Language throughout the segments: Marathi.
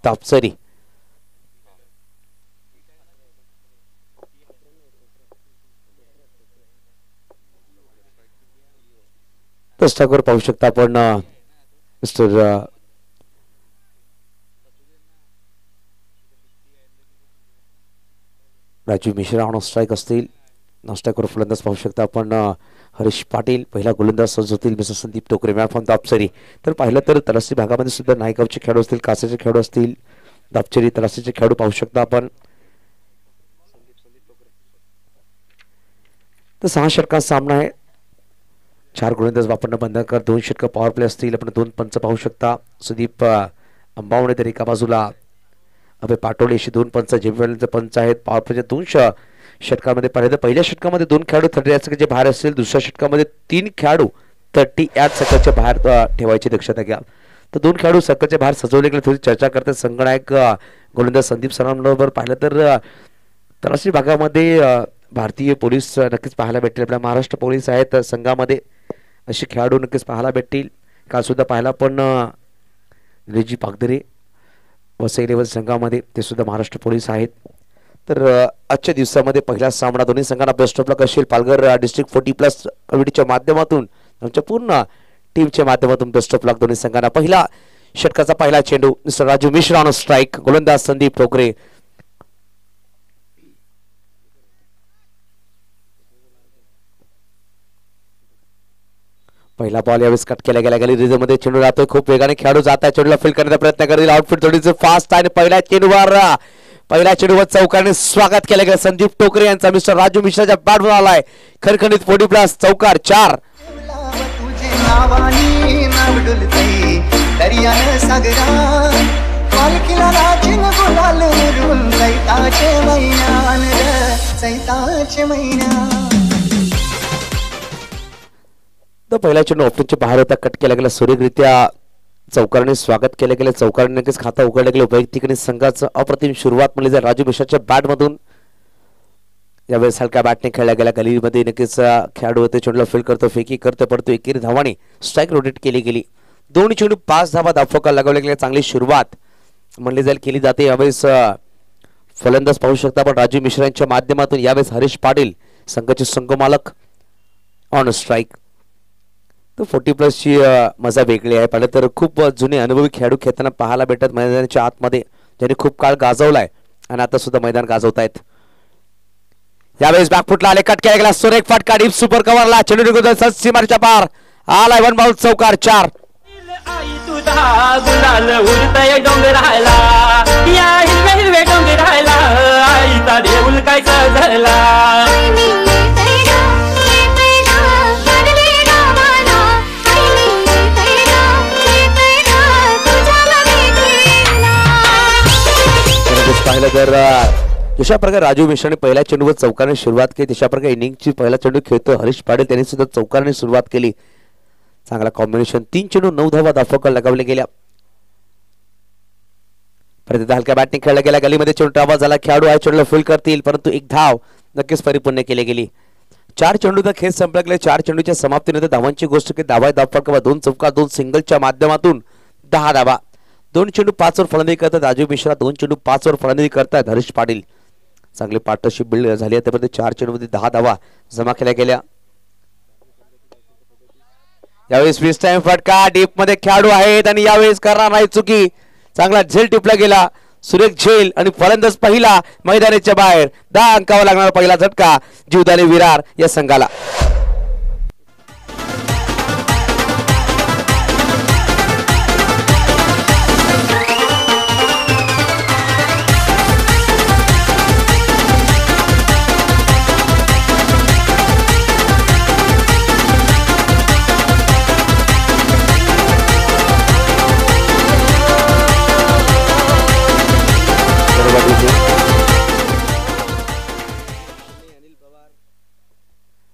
दापसरी. स्ट्राईकवर पाहू शकता आपण mister Raju Mishra on strike असतील. स्ट्राईकवर फलंदाज पाहू शकता आपण हरीश पाटील. पहिला गोलंदाज सज्ज होतील मिस्टर संदीप टोकरे मॅन फ्रॉम दापसरी. तर पाहिलं तर तलासी भागामध्ये सुद्धा नायगावचे खेळाडू असतील, कासेचे खेळाडू असतील, दापसरी तलासीचे खेळाडू पाहू शकता आपण. तर 6 षटकांचा सामना आहे. 4 गोलंदाज वापरणं बंद कर. 2 षटक पॉवर प्ले असतील. आपण 2 पंच पाहू शकता. सुदीप अंबावणे तर एका बाजूला, अभय पाटोळे अशी 2 पंच जेवेलचे पंच आहेत. पॉवर प्लेच्या 2 षटकामध्ये पाहिलं तर पहिल्या षटकामध्ये 2 खेळाडू 38 सेकंदचे बाहेर असतील. दुसऱ्या षटकामध्ये 3 खेळाडू 38 सेकंदच्या बाहेर ठेवायची दक्षता घ्या. तर 2 खेळाडू सर्कलच्या बाहेर सजवले गेले. थोडी चर्चा करतात संगणक गोलंदाज संदीप सरांबरोबर. पाहिलं तर तलाशी भागामध्ये भारतीय पोलीस नक्कीच पाहायला भेटतील. आपल्या महाराष्ट्र पोलीस आहेत संघामध्ये, असे खेळाडू नक्कीच पाहायला भेटतील. काल सुद्धा पाहायला पण रेजी पागदरे वसई लेवल संघामध्ये, ते सुद्धा महाराष्ट्र पोलीस आहेत. तर आजच्या दिवसामध्ये पहिला सामना दोन्ही संघांना बेस्ट ऑफ लक असेल. पालघर डिस्ट्रिक्ट 40+ कमिटीच्या माध्यमातून, आमच्या पूर्ण टीमच्या माध्यमातून बेस्ट ऑफ लक दोन्ही संघांना. पहिला षटकाचा पहिला चेंडू mister Raju Mishra on strike. गोलंदाज संदीप टोकरे. पहिला बॉल यावेळेस कट केला गेला. गली रिझमध्ये चेंडू जातोय. खूप वेगाने खेळाडू जात आहे. चेंडूला फील्ड करण्याचा प्रयत्न करतील. आउटफील्ड थोडीसे फास्ट आहे. पहिल्या चेंडूवर चौकाराने स्वागत केलं गेलं संदीप टोकरे यांचा. मिस्टर राजू मिश्राच्या बॅटवर आलाय. खणखणीत 40+ चौकार 4. तर पहिला चेंडू ऑफिसच्या बाहेर होता. कट केला गेला. सुरेखरित्या चौकाराने स्वागत केले गेले. चौकाराने नक्कीच खाता उघडलं गेलं. वैयक्तिक संघाचं अप्रतिम सुरुवात म्हणली जाईल राजू मिश्राच्या बॅटमधून. यावेळेस हलक्या बॅटने खेळला गेला. गलीमध्ये नक्कीच खेळाडू होते. चेंडूला फील्ड करतो, फेकी करतो, पडतो. एकेरी धावाने स्ट्राईक रोटेट केली गेली. 2 चेंडू 5 धावा दाफोका लगावल्या गेल्या. चांगली सुरुवात म्हणली जाईल केली जाते. यावेळेस फलंदाज पाहू शकता आपण राजू मिश्रा यांच्या माध्यमातून. यावेळेस हरीश पाटील संघाचे संघमालक ऑन स्ट्राईक. तर 40+ ची मजा वेगळी आहे. पाहिलं तर खूप जुने अनुभवी खेळाडू खेळताना पाहायला भेटतात मैदानाच्या आतमध्ये, ज्यांनी खूप काळ गाजवलाय आणि आता सुद्धा मैदान गाजवतायत. यावेळेस बॅकफुटला आले. कट केला गेला. सुरेख फटका डीप सुपर कव्हरला. चेंडू सीमारेच्या पार आलाय. 1 बॉल चौकार 4. पाहिलं तर जशा प्रकारे राजू मिश्राने पहिल्या चेंडूवर चौकाराने सुरुवात केली, तशा प्रकारे इनिंगची पहिला चेंडू खेळतो हरीश पाटील, त्यांनी सुद्धा चौकाराने सुरुवात केली. चांगला कॉम्बिनेशन. 3 चेंडू 9 धावा दाफोका लगावल्या गेल्या. परत हलक्या बॅटने खेळला गेला. गलीमध्ये चेंडू आवाज झाला. खेळाडू आहे, चेंडूला फील्ड करतील, परंतु 1 धाव नक्कीच परिपूर्ण केली गेली. 4 चेंडूचा खेळ संपला गेला. 4 चेंडूच्या समाप्तीनंतर धावांची गोष्ट की धावा दाफोका 2 चौका 2 सिंगलच्या माध्यमातून 10 धावा. 2 चेंडू 5 वर फलंदाजी करतात राजू मिश्रा. 2 चेंडू 5 वर फलंदाजी करतात हरीश पाटील. चांगली पार्टनरशिप बिल्ड झाली आहे. त्यामध्ये 4 चेंडूमध्ये 10 धावा जमा केल्या गेल्या. यावेळेस स्विच टाइम फटका. डीप मध्ये खेळाडू आहेत आणि यावेळेस करणार नाही चुकी. चांगला झेल टिपला गेला. सुरेख झेल आणि फलंदाज पहिला मैदानाच्या बाहेर. 10 अंकावर लागणारा पहिला झटका जीवदानी विरार या संघाला.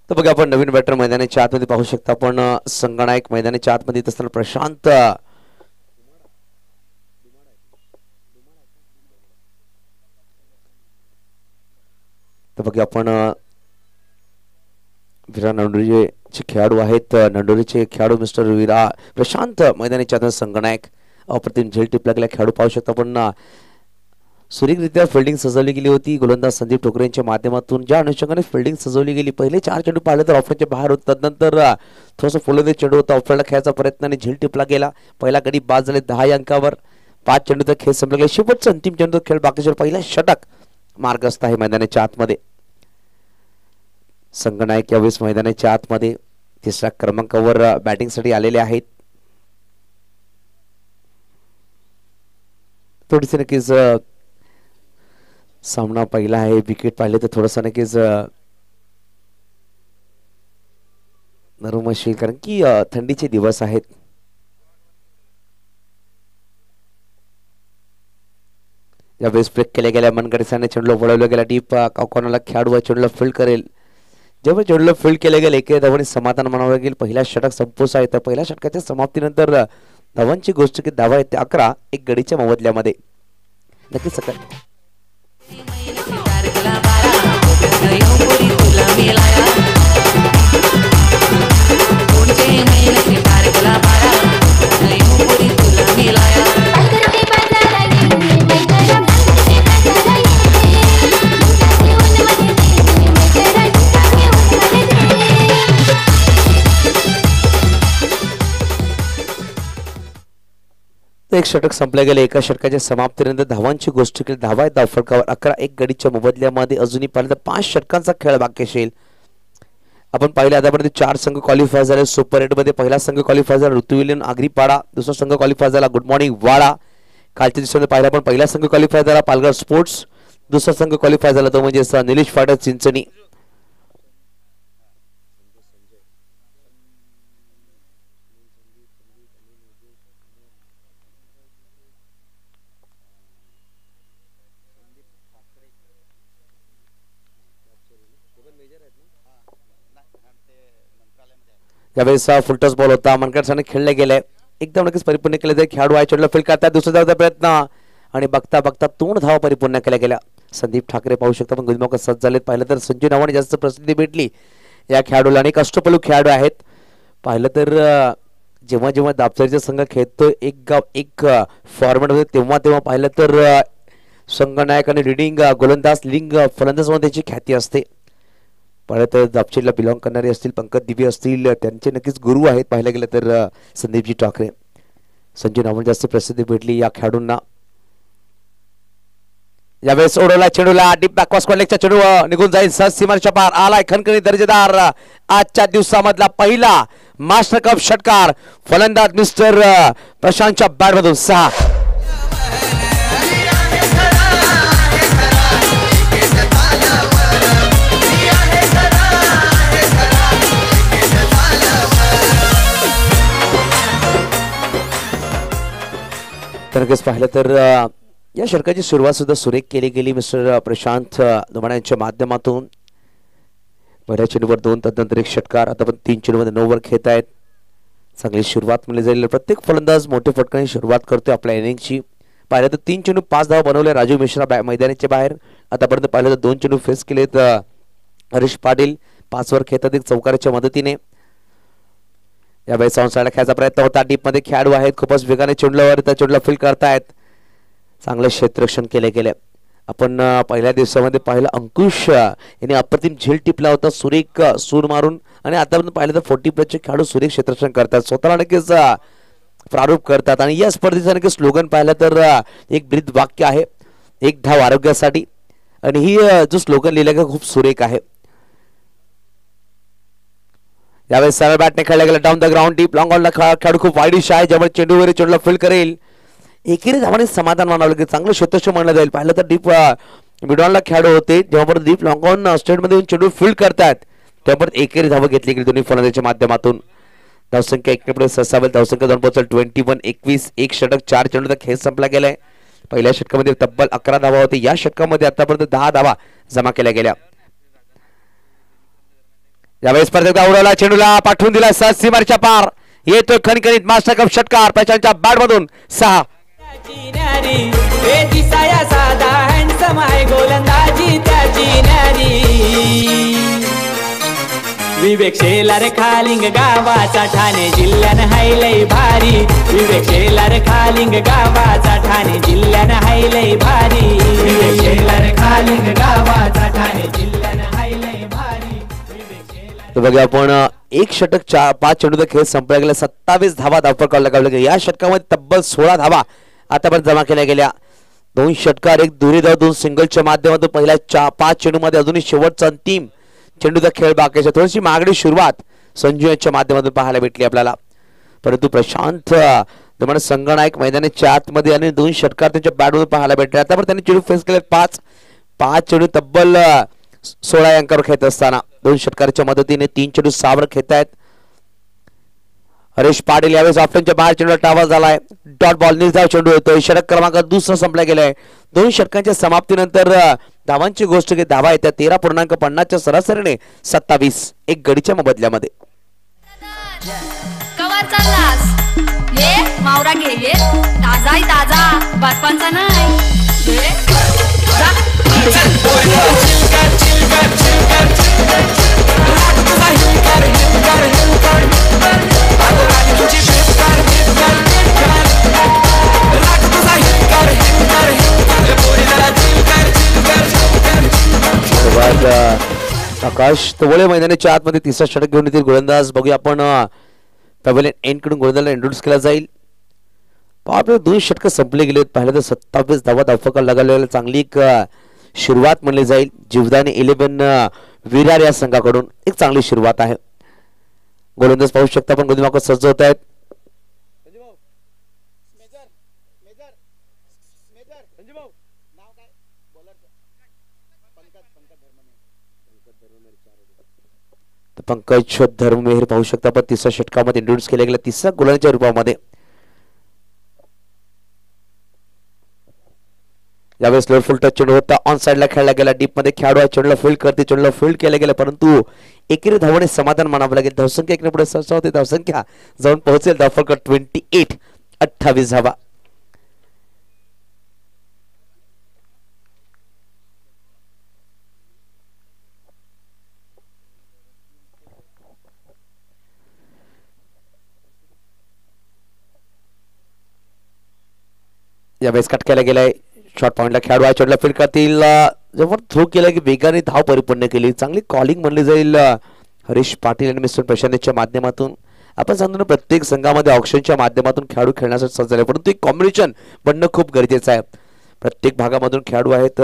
तर बघा आपण नवीन बॅटर मैदानाच्या आतमध्ये पाहू शकता. आपण संगनायक मैदानाच्या आतमध्ये येत असताना प्रशांत तर बघा आपण विरा नंडोरीचे खेळाडू आहेत. नंडोरीचे खेळाडू मिस्टर विरा प्रशांत मैदानाच्या आत संगनायक अप्रतिम झेल टिपला गेला खेळाडू पाहू शकता. पण सुरेखरित्या फिल्डिंग सजवली गेली होती गोलंदाज संदीप ठोकरे यांच्या माध्यमातून. ज्या अनुषंगाने फिल्डिंग सजवली गेली, पहिले 4 चेंडू पाहिले तर ऑफरच्या बाहेर होत, तदनंतर थोडंसं फुलंदे चेंडू होता ऑफरला खेळायचा प्रयत्न आणि झेल टिपला गेला. पहिला गडी बाद झाले 10 अंकावर. 5 चेंडूचा खेळ संपला गेला. शेवटचा अंतिम चेंडू खेळ बाकीचे पहिला षटक मार्गस्थ आहे मैदानाच्या आतमध्ये. संघनायक यावेळेस मैदानाच्या आतमध्ये 3ऱ्या क्रमांकावर बॅटिंगसाठी आलेले आहेत. थोडीशी नक्कीच सामना पहिला आहे, विकेट पाहिले तर थोडंसं नक्कीच नरम असेल, कारण की थंडीचे दिवस आहेत. यावेळेस ब्रेक केल्या गेल्या मनगडीसाने चेंडूला वळवला गेला डीप. कॉर्नरला खेळाडू चेंडूला फील्ड करेल. जेव्हा चेंडूला फील्ड केले गेले एके धावाने समाधान म्हणावं लागेल. पहिला षटक संपोस आहे तर पहिल्या षटकाच्या समाप्तीनंतर धावांची गोष्ट की धावा येते 11 एक गडीच्या मोबदल्यामध्ये. नक्कीच सकाळ एक षटक संपले गेले. एका षटकाच्या समाप्तीनंतर धावांची गोष्ट केली. धावा आहेत धावफलकावर 11 एक गडीच्या मोबदल्यामध्ये. अजूनही पाहिलं तर 5 षटकांचा खेळ बाकी असेल. आपण पाहिले आतापर्यंत 4 संघ क्वालिफाय झाले. सुपर 8 मध्ये पहिला संघ क्वालिफाय झाला ऋतुविलीन आगरीपाडा. दुसरा संघ क्वालिफाय झाला गुड मॉर्निंग वाडा. कालच्या दिवसामध्ये पाहिला पण पहिला संघ क्वालिफाय झाला पालघर स्पोर्ट्स. दुसरा संघ क्वालिफाय झाला तो म्हणजे निलेश फाटक चिंचणी. यावेळेस फुलटॉस बॉल होता मनगडीसाने खेळले गेले. एकदम नक्कीच परिपूर्ण केले जाईल. खेळाडू आहे चेंडूला फील्ड करतात. दुसऱ्या धावाचा प्रयत्न आणि बघता बघता 3 धावा परिपूर्ण केल्या गेल्या. संदीप ठाकरे पाहू शकता पण गुलमोहर सज्ज झालेत. पाहिलं तर संजू नावाने जास्त प्रसिद्धी भेटली या खेळाडूला. अनेक अष्टपैलू खेळाडू आहेत. पाहिलं तर जेव्हा जेव्हा दाबसरीचा संघ खेळतोय एक गाव एक फॉर्मॅटमध्ये तेव्हा पाहिलं तर संघनायक आणि लिडिंग गोलंदाज लिंग फलंदाज म्हणून त्याची ख्याती असते. पाहिलं तर दाबचेला बिलॉंग करणारे असतील पंकज दिवे असतील त्यांचे नक्कीच गुरु आहेत. पाहिलं गेलं तर संदीपजी ठाकरे. संजू नावाने जास्त प्रसिद्धी भेटली या खेळाडूंना. यावेळेस ओढवला चेंडूला डीप बॅकवॉस कॉलेजच्या चेंडू निघून जाईल. सहज सीमारेषा पार आलाय खणखणी दर्जेदार आजच्या दिवसामधला पहिला मास्टर कप षटकार. फलंदाज मिस्टर प्रशांतच्या बॅटमधून 6. नक्कीच पाहिलं तर या षटकाची सुरुवात सुद्धा सुरेख केली गेली मिस्टर प्रशांत धुमाणे यांच्या माध्यमातून. पहिल्या चेंडूवर 2 तदनंतर 1 षटकार. आता पण 3 चेंडूमध्ये 9 वर खेळत आहेत. चांगली सुरुवात म्हणली जाईल. प्रत्येक फलंदाज मोठे फटकाने सुरुवात करतोय आपल्या इनिंगची. पाहिलं तर 3 चेंडू 5 धावा बनवले राजू मिश्रा मैदानाच्या बाहेर. आतापर्यंत पाहिलं तर 2 चेंडू फेस केलेत हरीश पाटील 5 वर खेळतात एक चौकाराच्या मदतीने. यावेळेस साईडला खेळायचा प्रयत्न होता. डीप मध्ये खेळाडू आहेत खूपच वेगाने चेंडूवर त्या चेंडूला फील्ड करतायत. चांगलं क्षेत्ररक्षण केले गेले. आपण पहिल्या दिवसामध्ये पाहिलं अंकुश याने अप्रतिम झेल टिपला होता सुरेख सूर मारून. आणि आतापर्यंत पाहिलं तर 40+ खेळाडू सुरेख क्षेत्ररक्षण करतात. स्वतःला नक्कीच प्रारूप करतात. आणि या स्पर्धेचं नक्की स्लोगन पाहिलं तर एक ब्रीद वाक्य आहे 1 धाव आरोग्यासाठी. आणि ही जो स्लोगन लिहिलं का खूप सुरेख आहे. यावेळेस सरळ बॅटने खेळला गेला down the ground deep long ऑनला खेळाडू खूप वाईडिश आहे ज्यामुळे चेंडूवर चेंडूला फील्ड करेल. एकेरी धावाने समाधान मानावं लागेल. चांगलं क्षेत्ररक्षण मानलं जाईल. पाहिलं तर डीप मिडॉनला खेळाडू होते जेव्हा परत डीप लॉंग ऑन स्टेटमध्ये येऊन चेंडू फील्ड करतात तेव्हा परत एकेरी धावा घेतली गेली दोन्ही फलंदाजांच्या माध्यमातून. धावसंख्या 1 ससावेल. धावसंख्या 2 पोहोचल 21-21. 1 षटक 4 चेंडूचा खेळ संपला गेलाय. पहिल्या षटकामध्ये तब्बल 11 धावा होते. या षटकामध्ये आतापर्यंत 10 धावा जमा केल्या गेल्या. यावेळेस स्पर्धेत उडवला चेंडूला पाठवून दिला सहज सीमारेषा पार. येतोय खणखणीत मास्टर कप षटकार प्रशांतच्या बॅटमधून 6. विवेक शेलार खालिंग गावाचा ठाणे जिल्ह्यानं हाय लय भारी विवेक शेलार खालिंग गावाचा ठाणे जिल्ह्यानं हाय लय भारी विवेक शेलार खालिंग गावाचा ठाणे जिल्ह्यानं हाय लय भारी तर बघा आपण एक षटक 5 चेंडूचा खेळ संपला गेला 27 धावा धावफलक लगावल्या गेल्या या षटकामध्ये तब्बल 16 धावा आतापर्यंत जमा केल्या गेल्या 2 षटकार 1 दुहेरी धाव 2 सिंगलच्या माध्यमातून पहिल्या 5 चेंडूमध्ये अजूनही शेवटचा अंतिम चेंडूचा खेळ बाकी आहे थोडीशी मागणी सुरुवात संजू यांच्या माध्यमातून पाहायला भेटली आपल्याला परंतु प्रशांत दमण संगनायक मैदानाच्या आतमध्ये आणि 2 षटकार त्यांच्या बॅटमधून पाहायला भेटले आतापर्यंत त्यांनी चेंडू फेस केले 5 चेंडू तब्बल 16 अंकावर खेळत असताना 2 षटकाराच्या मदतीने 3 चेंडू 6 वर खेळत आहेत हरीश पाटील यावेळेस ऑफ्टनच्या बाहेर चेंडूला टावर झालाय डॉट बॉल निर्धाव चेंडू येतोय षटक क्रमांक दुसरा संपला गेलाय 2 षटकांच्या समाप्तीनंतर धावांची गोष्ट की धावा येत्या 13.50 च्या सरासरीने 27 एक गडीच्या मोबदल्यामध्ये कवर चाललास ये मावरा घे ये ताजाही ताजा बातपांचा नाही ये जा आकाश तवळे मैदानाच्या आतमध्ये तिसरा षटक घेऊन येतील गोलंदाज बघूया आपण पॅव्हलियन एंड कडून गोलंदाजला इंट्रोड्यूस केला जाईल आपले 2 षटक संपले गेले पाहिलं तर 27 धावा धावफलक लगावलेला चांगली एक सुरुवात म्हणली जाईल जीवदानी 11 विरार या संघाकडून एक चांगली सुरुवात आहे गोलंदाज पाहू शकता आपण गोलंदाज सज्ज होत आहेत पंकज धर्ममेहर पाहू शकता आपण तिसऱ्या षटकामध्ये इंट्रोड्यूस केल्या गेल्या तिसऱ्या गोलंदाजाच्या रूपामध्ये यावेळेस लोअर फुल टच चेंडू होता ऑन साइडला खेळला गेला डीप मध्ये खेळाडू चेंडूला फील्ड करते चेंडूला फील्ड केलं गेलं परंतु एकेरी धावाने समाधान मानावं लागेल धावसंख्या एकने पुढे सहसा होते धावसंख्या जाऊन पोहोचेल धावफलक 28 धावा यावेळेस कट केला गेलाय शॉर्ट पॉइंटला खेळाडू आहे चेंडूला फील्ड करतील जेव्हा थ्रो केला की वेगाने धाव परिपूर्ण केली चांगली कॉलिंग म्हणली जाईल हरीश पाटील आणि मिस्टर प्रशांतच्या माध्यमातून आपण सांगतो ना प्रत्येक संघामध्ये ऑप्शनच्या माध्यमातून खेळाडू खेळण्यासाठी सज्ज झाले परंतु एक कॉम्बिनेशन बनणं खूप गरजेचं आहे प्रत्येक भागामधून खेळाडू आहेत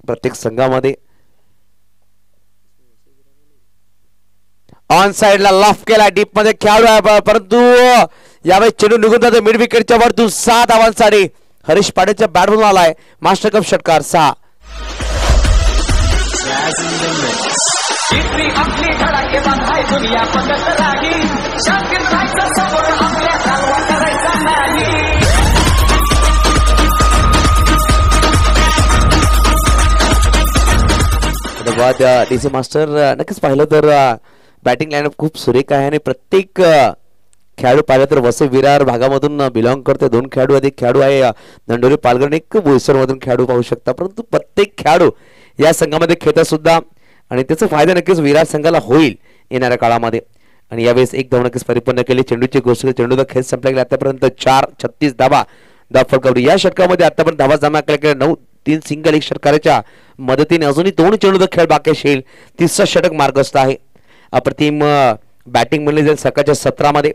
प्रत्येक संघामध्ये ऑन साइडला लॉफ केला डीप मध्ये खेळाडू आहे परंतु यावेळेस चेंडू निघून जातो मिड विकेटच्या वरतून 6 धावांसाठी हरीश पाटीलच्या बॅटमधून आलाय मास्टर कप षटकार 6 डीसी मास्टर नक्कीच पाहिलं तर बॅटिंग लाईनअप खूप सुरेख आहे आणि प्रत्येक खेळाडू पाहिलं तर वसई विरार भागामधून बिलॉंग करते 2 खेळाडू अधिक खेळाडू आहे दंडोरी पालघर एक बोईसर मधून खेळाडू पाहू शकता परंतु प्रत्येक खेळाडू या संघामध्ये खेळतात सुद्धा आणि त्याचा फायदा नक्कीच विरार संघाला होईल येणाऱ्या काळामध्ये आणि यावेळेस एक धाव नक्कीच परिपूर्ण केली चेंडूची गोष्ट चेंडूचा खेळ संपला गेला आतापर्यंत 36 धावा धावफलक या षटकामध्ये आतापर्यंत धावा जमा केल्या 9-3 सिंगल एक षटकाराच्या मदतीने अजूनही 2 चेंडूचा खेळ बाकी असेल तिसरा षटक मार्गस्थ आहे अप्रतिम बॅटिंग म्हणली जाईल सकाळच्या 17 मध्ये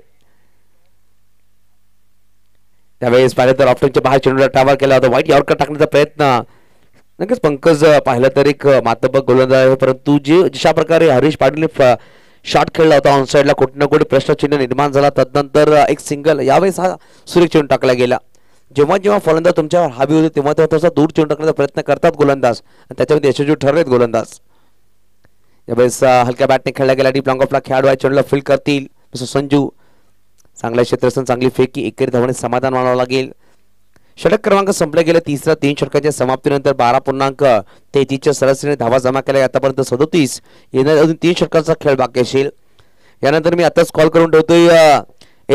त्यावेळेस पाहिलं तर ऑप्टनच्या बाहेर चेंडूला टावर केला होता वाईट यॉर्कर टाकण्याचा प्रयत्न नक्कीच पंकज पाहिलं तर एक मातब्बक गोलंदाज आहे परंतु जशा प्रकारे हरीश पाटीलने शॉट खेळला होता ऑन साइडला कुठे ना कुठे प्रश्नचिन्ह निर्माण झाला तदनंतर एक सिंगल यावेळेस हा सुरेख चेंडू टाकला गेला जेव्हा फलंदाज तुमच्यावर हावी होते तेव्हा तसा दूर चेंडू टाकण्याचा प्रयत्न करतात गोलंदाज आणि त्याच्यामध्ये यशस्वी ठरलेत गोलंदाज यावेळेस हलक्या बॅटने खेळला गेला डीप लॉंग ऑफला खेळाडू आहे चेंडूला फील्ड करतील संजू चांगला क्षेत्रस्थान चांगली फेकी एकेरी धावाने समाधान मानावं लागेल षटक क्रमांक संपले गेले 3 षटकाच्या समाप्तीनंतर 12.33 सरासरीने धावा जमा केल्या आतापर्यंत 37 येणार अजून 3 षटकाचा खेळ बाकी असेल यानंतर मी आताच कॉल करून ठेवतोय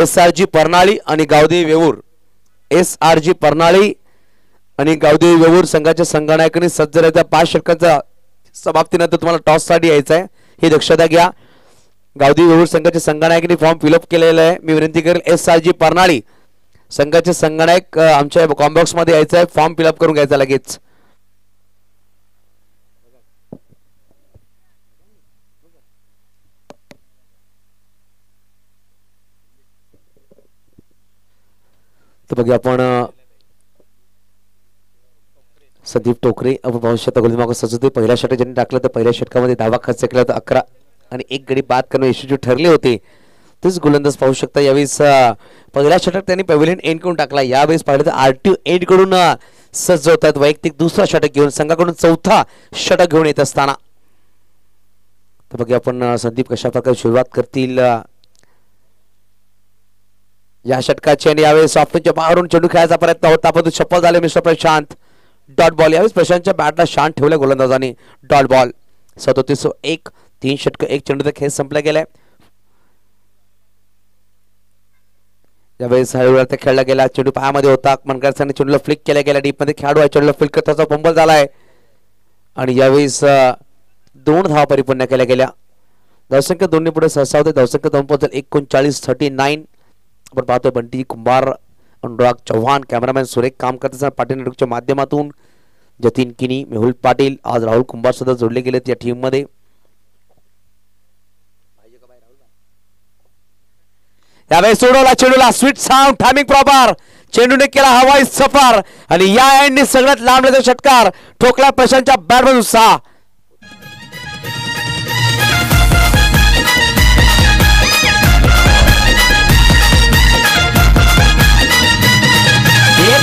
SRG परनाळी आणि गावदेवी वेऊर SRG परनाळी आणि गावदेवी वेऊर संघाच्या संघनायकांनी सज्ज राहायचा 5 षटकाच्या समाप्तीनंतर तुम्हाला टॉस साठी यायचं आहे ही दक्षता घ्या गावदी वेऊळ संघाचे संघनायकांनी फॉर्म फिलअप केलेला आहे. मी विनंती करेल SRG परनाळी संघाचे संघनायक आमच्या कॉम्बॉक्स मध्ये यायचं आहे, फॉर्म फिलअप करून घ्यायचा लगेच. तर बघूया आपण संदीप टोकरे आपण पाहू शकता गोलंदाज सजवते. पहिल्या षटक ज्यांनी टाकलं तर पहिल्या षटकामध्ये धावा खर्च केला तर 11 आणि 1 गडी बाद करणं यशस्वी ठरले होते. तेच गोलंदाज पाहू शकता. यावेळेस पहिल्या षटक त्यांनी पॅव्हिलियन एंड करून टाकला. यावेळेस पाहिलं तर RTO एंड कडून सजवतात. वैयक्तिक दुसरा षटक घेऊन संघाकडून चौथा षटक घेऊन येत असताना तर बघूया आपण संदीप कशा प्रकारे सुरुवात करतील या षटकाची. आणि यावेळेस ऑफच्या बाहेरून चेंडू खेळायचा प्रयत्न होता परंतु सफल झाले मिस्टर प्रशांत. Dot ball. यावेळेस प्रशांतच्या बॅटला शांत ठेवल्या गोलंदाजाने. Dot ball. 37-1 3 षटक 1 चेंडूचा खेळ संपला गेलाय. यावेळेस हळूहळू खेळला गेला. चेंडू पायामध्ये होता. मनकरसाने चेंडूला फ्लिक केला गेला. डीप मध्ये खेळाडू आहे. चेंडूला फ्लिक करताचा फंबल झालाय आणि यावेळेस 2 धावा परिपूर्ण केल्या गेल्या. धावसंख्या 2 पुढे सहसा होते. धावसंख्या 2 पोहोचेल 39-39. आपण पाहतोय बंटी कुंभार, अनुराग चव्हाण, कॅमेरामॅन सुरेख काम करत असताना पाटील नेटवर्कच्या माध्यमातून जतीन किनी, मेहुल पाटील, आज राहुल कुंभार सुद्धा जोडले गेलेत या टीम मध्ये. यावेळेस सोडवला चेंडूला. Sweet sound timing proper. चेंडूने केला हवाई सफर आणि या एंडने सगळ्यात लांबचा षटकार ठोकला प्रशांतच्या बॅटमधून 6.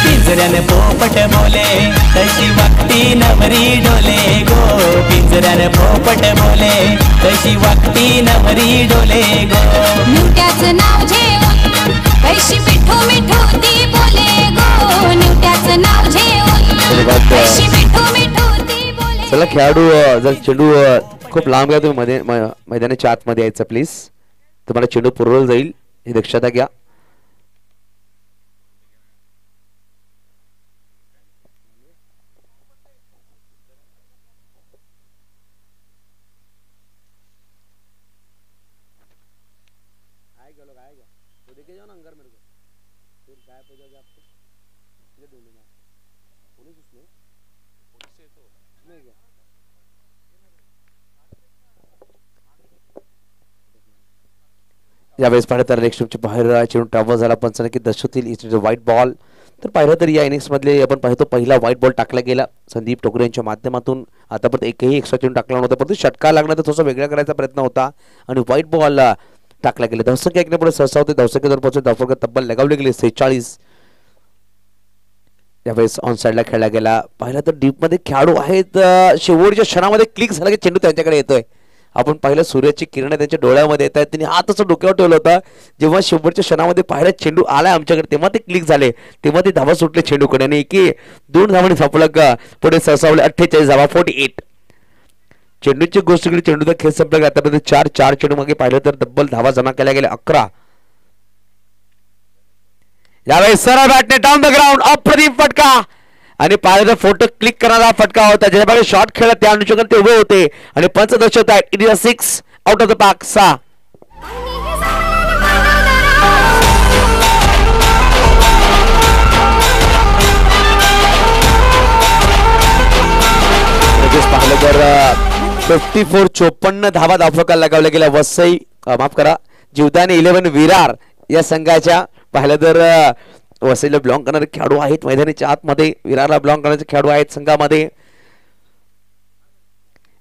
पिंजऱ्याने पोपट बोले तशी वाकटी नवरी डोले गो. पिंजऱ्याने पोपट बोले तशी वाकटी नवरी डोले गो. निवट्याचं नाव घेऊन पैशी मिठू मिठू ती बोले गो. निवट्याचं नाव घेऊन पैशी मिठू मिठू ती बोले. चला खेळाडू जर चेंडू खूप लांब घ्या तुम्ही मध्ये मैदानाच्या आतमध्ये यायचं प्लीज. तुम्हाला चेंडू पुरवला जाईल ही दक्षता घ्या. यावेळेस पाहिलं तर नेक्स्ट बाहेर चेंडू ट्रॅव्हल झाला. पंचांनी दर्शवतील इट्स व्हाईट बॉल. तर पाहिलं तर या इनिंग्स मधले आपण पाहतो पहिला व्हाईट बॉल टाकला गेला संदीप टोकरे यांच्या माध्यमातून. आतापर्यंत एकही एक्स्ट्रा चेंडू टाकला नव्हता परंतु षटकार लागणार तर थोडासा वेगळा करायचा प्रयत्न होता आणि व्हाईट बॉल टाकला गेला. धावसंख्या एकने पुढे सहसा होते. धावसंख्या 2 पोहोचून धावफलक तब्बल लगावले गेले 46. यावेळेस ऑन साइडला खेळला गेला. पाहिलं तर डीप मध्ये खेळाडू आहेत. शेवटच्या क्षणामध्ये क्लिक झाला की चेंडू त्यांच्याकडे येतोय. आपण पाहिलं सूर्याची किरण त्यांच्या डोळ्यामध्ये येत आहेत. त्यांनी हात असं डोक्यावर ठेवलं होतं. जेव्हा शेवटच्या क्षणामध्ये पाहिलं चेंडू आलाय आमच्याकडे तेव्हा ते क्लिक झाले. तेव्हा ते धावा सुटले चेंडूकडे आणि 2 धावांनी संपलक पुढे सरसावले 48 धावा 48. चेंडूची गोष्ट केली. चेंडूचा खेळ संपला. आतापर्यंत 4 चेंडू मागे पाहिलं तर तब्बल धावा जमा केल्या गेल्या 11. यावेळेस सरळ बॅटने डाऊन द ग्राउंड अप्रतिम फटका आणि पाहिलं फोटो क्लिक करणारा फटका होता. ज्याच्याकडे शॉट खेळत त्या अनुषंगाने ते उभे होते आणि पंच दर्शवत आहेत. It is a 6 out of the park 6. पाहिलं तर 54 धावा धावफलकाला लगावल्या गेल्या. वसई माफ करा जीवदानी 11 विरार या संघाच्या. पाहिलं तर वसईला बिलॉंग करणारे खेळाडू आहेत मैदानाच्या आतमध्ये. विरारला बिलॉंग करणारे खेळाडू आहेत संघामध्ये.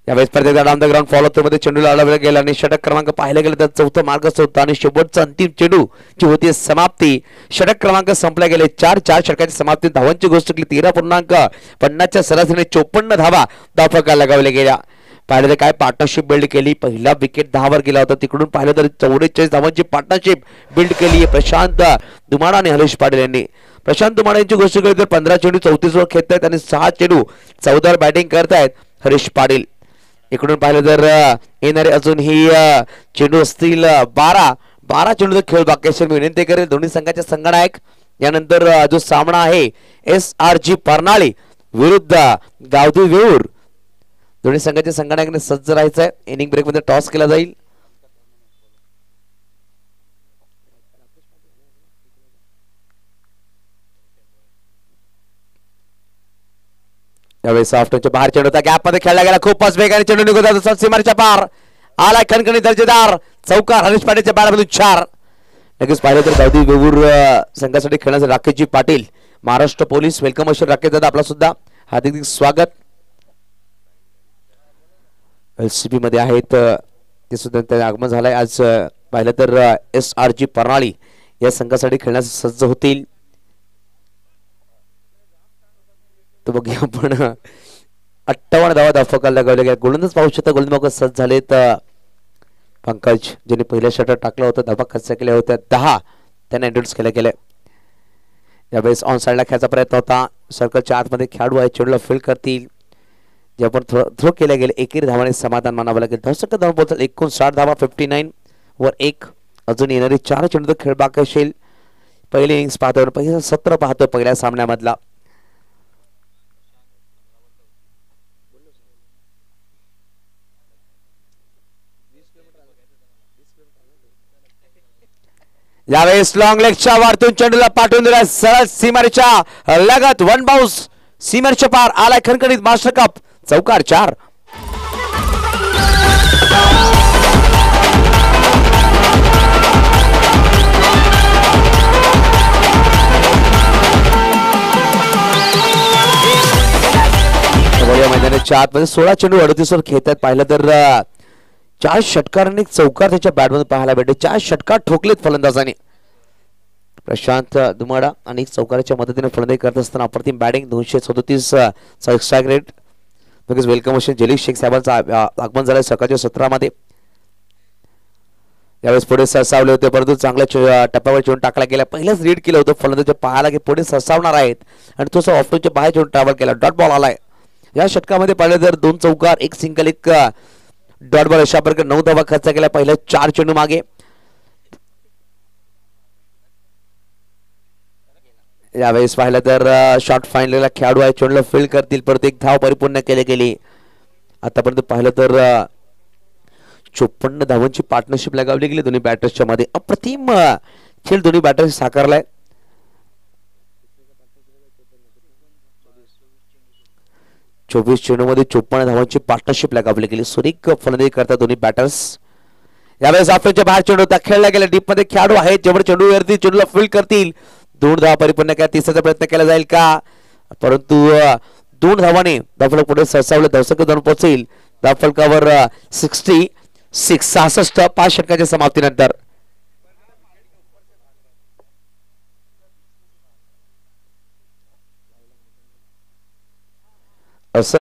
यावेळेस प्रत्येक down the ground follow through मध्ये चेंडूला अडवला गेला आणि षटक क्रमांक पाहिला गेला तर 4थं मार्गस्थ होता आणि शेवटचा अंतिम चेंडू ची होती समाप्ती. षटक क्रमांक संपला गेले. 4 षटकाची समाप्ती. धावांची गोष्ट केली 13.50च्या सरासरीने 54 धावा धावफलकाला लगावल्या गेल्या. पाहिलं तर काय पार्टनरशिप बिल्ड केली. पहिला विकेट 10 वर गेला होता. तिकडून पाहिलं तर 44 धावांची पार्टनरशिप बिल्ड केली प्रशांत दुमाडा आणि हरीश पाटील यांनी. प्रशांत दुमाडा यांची गोष्ट केली तर 15 चेंडू 34 वर खेळतायत आणि 6 चेंडू 14 वर बॅटिंग करतायत हरीश पाटील. इकडून पाहिलं तर येणारे अजून ही चेंडू असतील 12 चेंडूचा खेळ बाकी असेल. मी विनंती करेल दोन्ही संघाचे संघनायक यानंतर जो सामना आहे SRG परनाळी विरुद्ध गावदी वेऊर. दोन्ही संघाच्या संघनायकाने सज्ज राहायचं आहे. इनिंग ब्रेक मध्ये टॉस केला जाईल. यावेळी सॉफ्टच्या बाहेर चेंडू होता, गॅप मध्ये खेळला गेला, खूपच वेगाने चेंडू निघून जातो सीमारेच्या पार, आला खणखणी दर्जेदार चौकार, हरीश पाटीलच्या बॅटमधून 4. लगेच पाहिलं तर गावदी वेऊर संघासाठी खेळण्याचे राकेशजी पाटील, महाराष्ट्र पोलीस, वेलकम असेल राकेश दादा, आपला सुद्धा हार्दिक स्वागत. LCB मध्ये आहेत ते सुद्धा त्यांचे आगमन झालंय. आज पाहिलं तर SRG परनाळी या संघासाठी खेळण्यास सज्ज होतील. तर बघूया आपण 58 धावा दाफकाला लगावल्या गेल्या, गोलंदाज पाहू शकता गोलंदाज सज्ज झालेत. पंकज ज्यांनी पहिल्या षटक टाकलं होतं, धावा खर्च केल्या होत्या 10, त्यांना इंट्रोड्यूस केल्या गेल्या. यावेळेस ऑन साइडला खेळायचा प्रयत्न होता, सर्कलच्या आतमध्ये खेळाडू आहे, चेंडूला फील्ड करतील, जे आपण थ्रो केले गेले. एकेरी धावाने समाधान मानावं लागेल. धावसंख्या धावा बोलतात 59 धावा, 59 वर 1. अजून येणारे 4 चेंडू खेळ बाकी असेल. पहिले इनिंग्स पाहतोय, पहिला 17 पाहतोय पहिल्या सामन्यामधला. यावेळेस लॉंग लेगच्या वारतून चेंडूला पाठवून दिला सरळ सीमारेच्या लगत, 1 बाउन्स सीमारेच्या पार, आलाय खणखणीत मास्टर कप, चौकार 4. मैदानाच्या आतमध्ये 16 चेंडू 38 वर खेळतात. पाहिलं तर 4 षटकार आणि चौकार त्याच्या बॅटमध्ये पाहायला भेटले. 4 षटकार ठोकलेत फलंदाजाने. प्रशांत दुमाडा आणि चौकाराच्या मदतीने फलंदाजी करत असताना अप्रतिम बॅटिंग, 237 स्ट्राईक रेट. लगेच वेलकम असेल जलीश शेख साहेबांचं आगमन झालं सकाळच्या सत्रामध्ये. यावेळेस पुढे सरसावले होते, परंतु चांगल्या टप्प्यावर चेंडू टाकला गेला. पहिल्याच रीड केलं होतं फलंदाजाच्या पाहायला की पुढे सरसावणार आहेत आणि तो ऑफटोनच्या बाहेर चेंडू ट्रॅव्हल केला, डॉट बॉल आलाय. या षटकामध्ये पाहिलं तर 2 चौकार, 1 सिंगल, 1 डॉट बॉल, अशा प्रकारे 9 धावा खर्च केला पहिल्या 4 चेंडू मागे. यावेळेस पाहिलं तर शॉट फाईनलला खेळाडू आहे, चेंडूला फील्ड करतील, परत 1 धाव परिपूर्ण केली गेली. आतापर्यंत पाहिलं तर 54 धावांची पार्टनरशिप लगावली गेली दोन्ही बॅटर्सच्या मध्ये. अप्रतिम खेळ दोन्ही बॅटर्स साकारलाय. 24 चेंडूमध्ये 54 धावांची पार्टनरशिप लगावली गेली. सुरेख फलंदाजी करतात दोन्ही बॅटर्स. यावेळेस ऑफच्या बाहेर चेंडू होता, खेळला गेला, डीप मध्ये खेळाडू आहेत, जेवढे चेंडू वरती चेंडूला फील्ड करतील. 2 धावा परिपूर्ण केला, तिसऱ्याचा प्रयत्न केला जाईल का, परंतु 2 धावाने धावफलक पुढे सरसावले, धावसंख्या 2 पोहोचेल. धावफलकावर 66 5 षटकाच्या समाप्तीनंतर. असं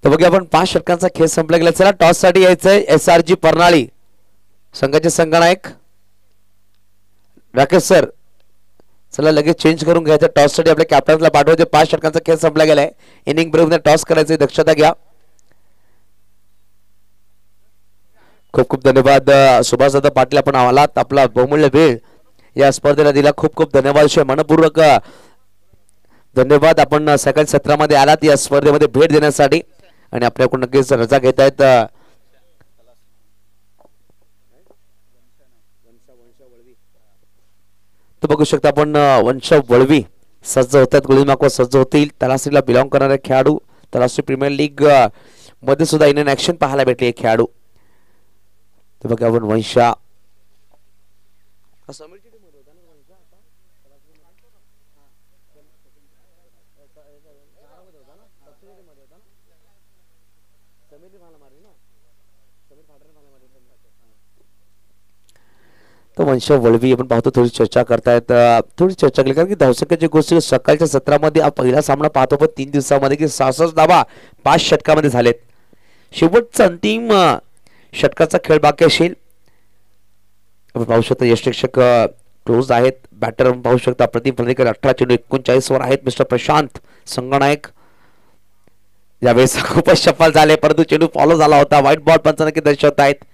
तर बघूया आपण 5 षटकांचा खेळ संपला गेला. चला टॉस साठी यायचंय SRG परनाळी संघाचे संघनायक राकेश सर. चला लगेच चेंज करून घ्यायचं, टॉस साठी आपल्या कॅप्टनला पाठवायचे. 5 षटकांचा खेळ संपला गेलाय. इनिंग ब्रेक टॉस करायचे, दक्षता घ्या. खूप खूप धन्यवाद सुभाष दादा पाटील, आपण आलात, आपला बहुमूल्य वेळ या स्पर्धेला दिला. खूप खूप धन्यवाद, मनपूर्वक धन्यवाद. आपण सकाळी सत्रामध्ये आलात या स्पर्धेमध्ये भेट देण्यासाठी आणि आपल्याकडून नक्कीच रजा घेत आहेत. तर बघू शकता आपण वंश वळवी सज्ज होतात, गुळीमाकवा सज्ज होतील. तलासरीला बिलॉंग करणारे खेळाडू, तलासरी प्रीमियर लीग मध्ये सुद्धा इन ऍक्शन पाहायला भेटले खेळाडू. तर बघा आपण वंशा तर वंश वळवी आपण पाहतो, थोडी चर्चा करतायत, थोडी चर्चा केली कारण की धावसंख्याची गोष्टी सकाळच्या सत्रामध्ये पहिला सामना पाहतो पण 3 दिवसामध्ये की 66 धावा 5 षटकामध्ये झालेत. शेवटचा अंतिम षटकाचा खेळ बाकी असेल. आपण पाहू शकता यष्टिक्षक क्लोज आहेत. बॅटर पाहू शकता प्रतिम फलंदाजी 18 चेंडू 39 वर आहेत मिस्टर प्रशांत संगनायक. यावेळेस खूपच सफल झाले, परंतु चेंडू फॉलो झाला होता. व्हाईट बॉल पंचांनी दर्शवत आहेत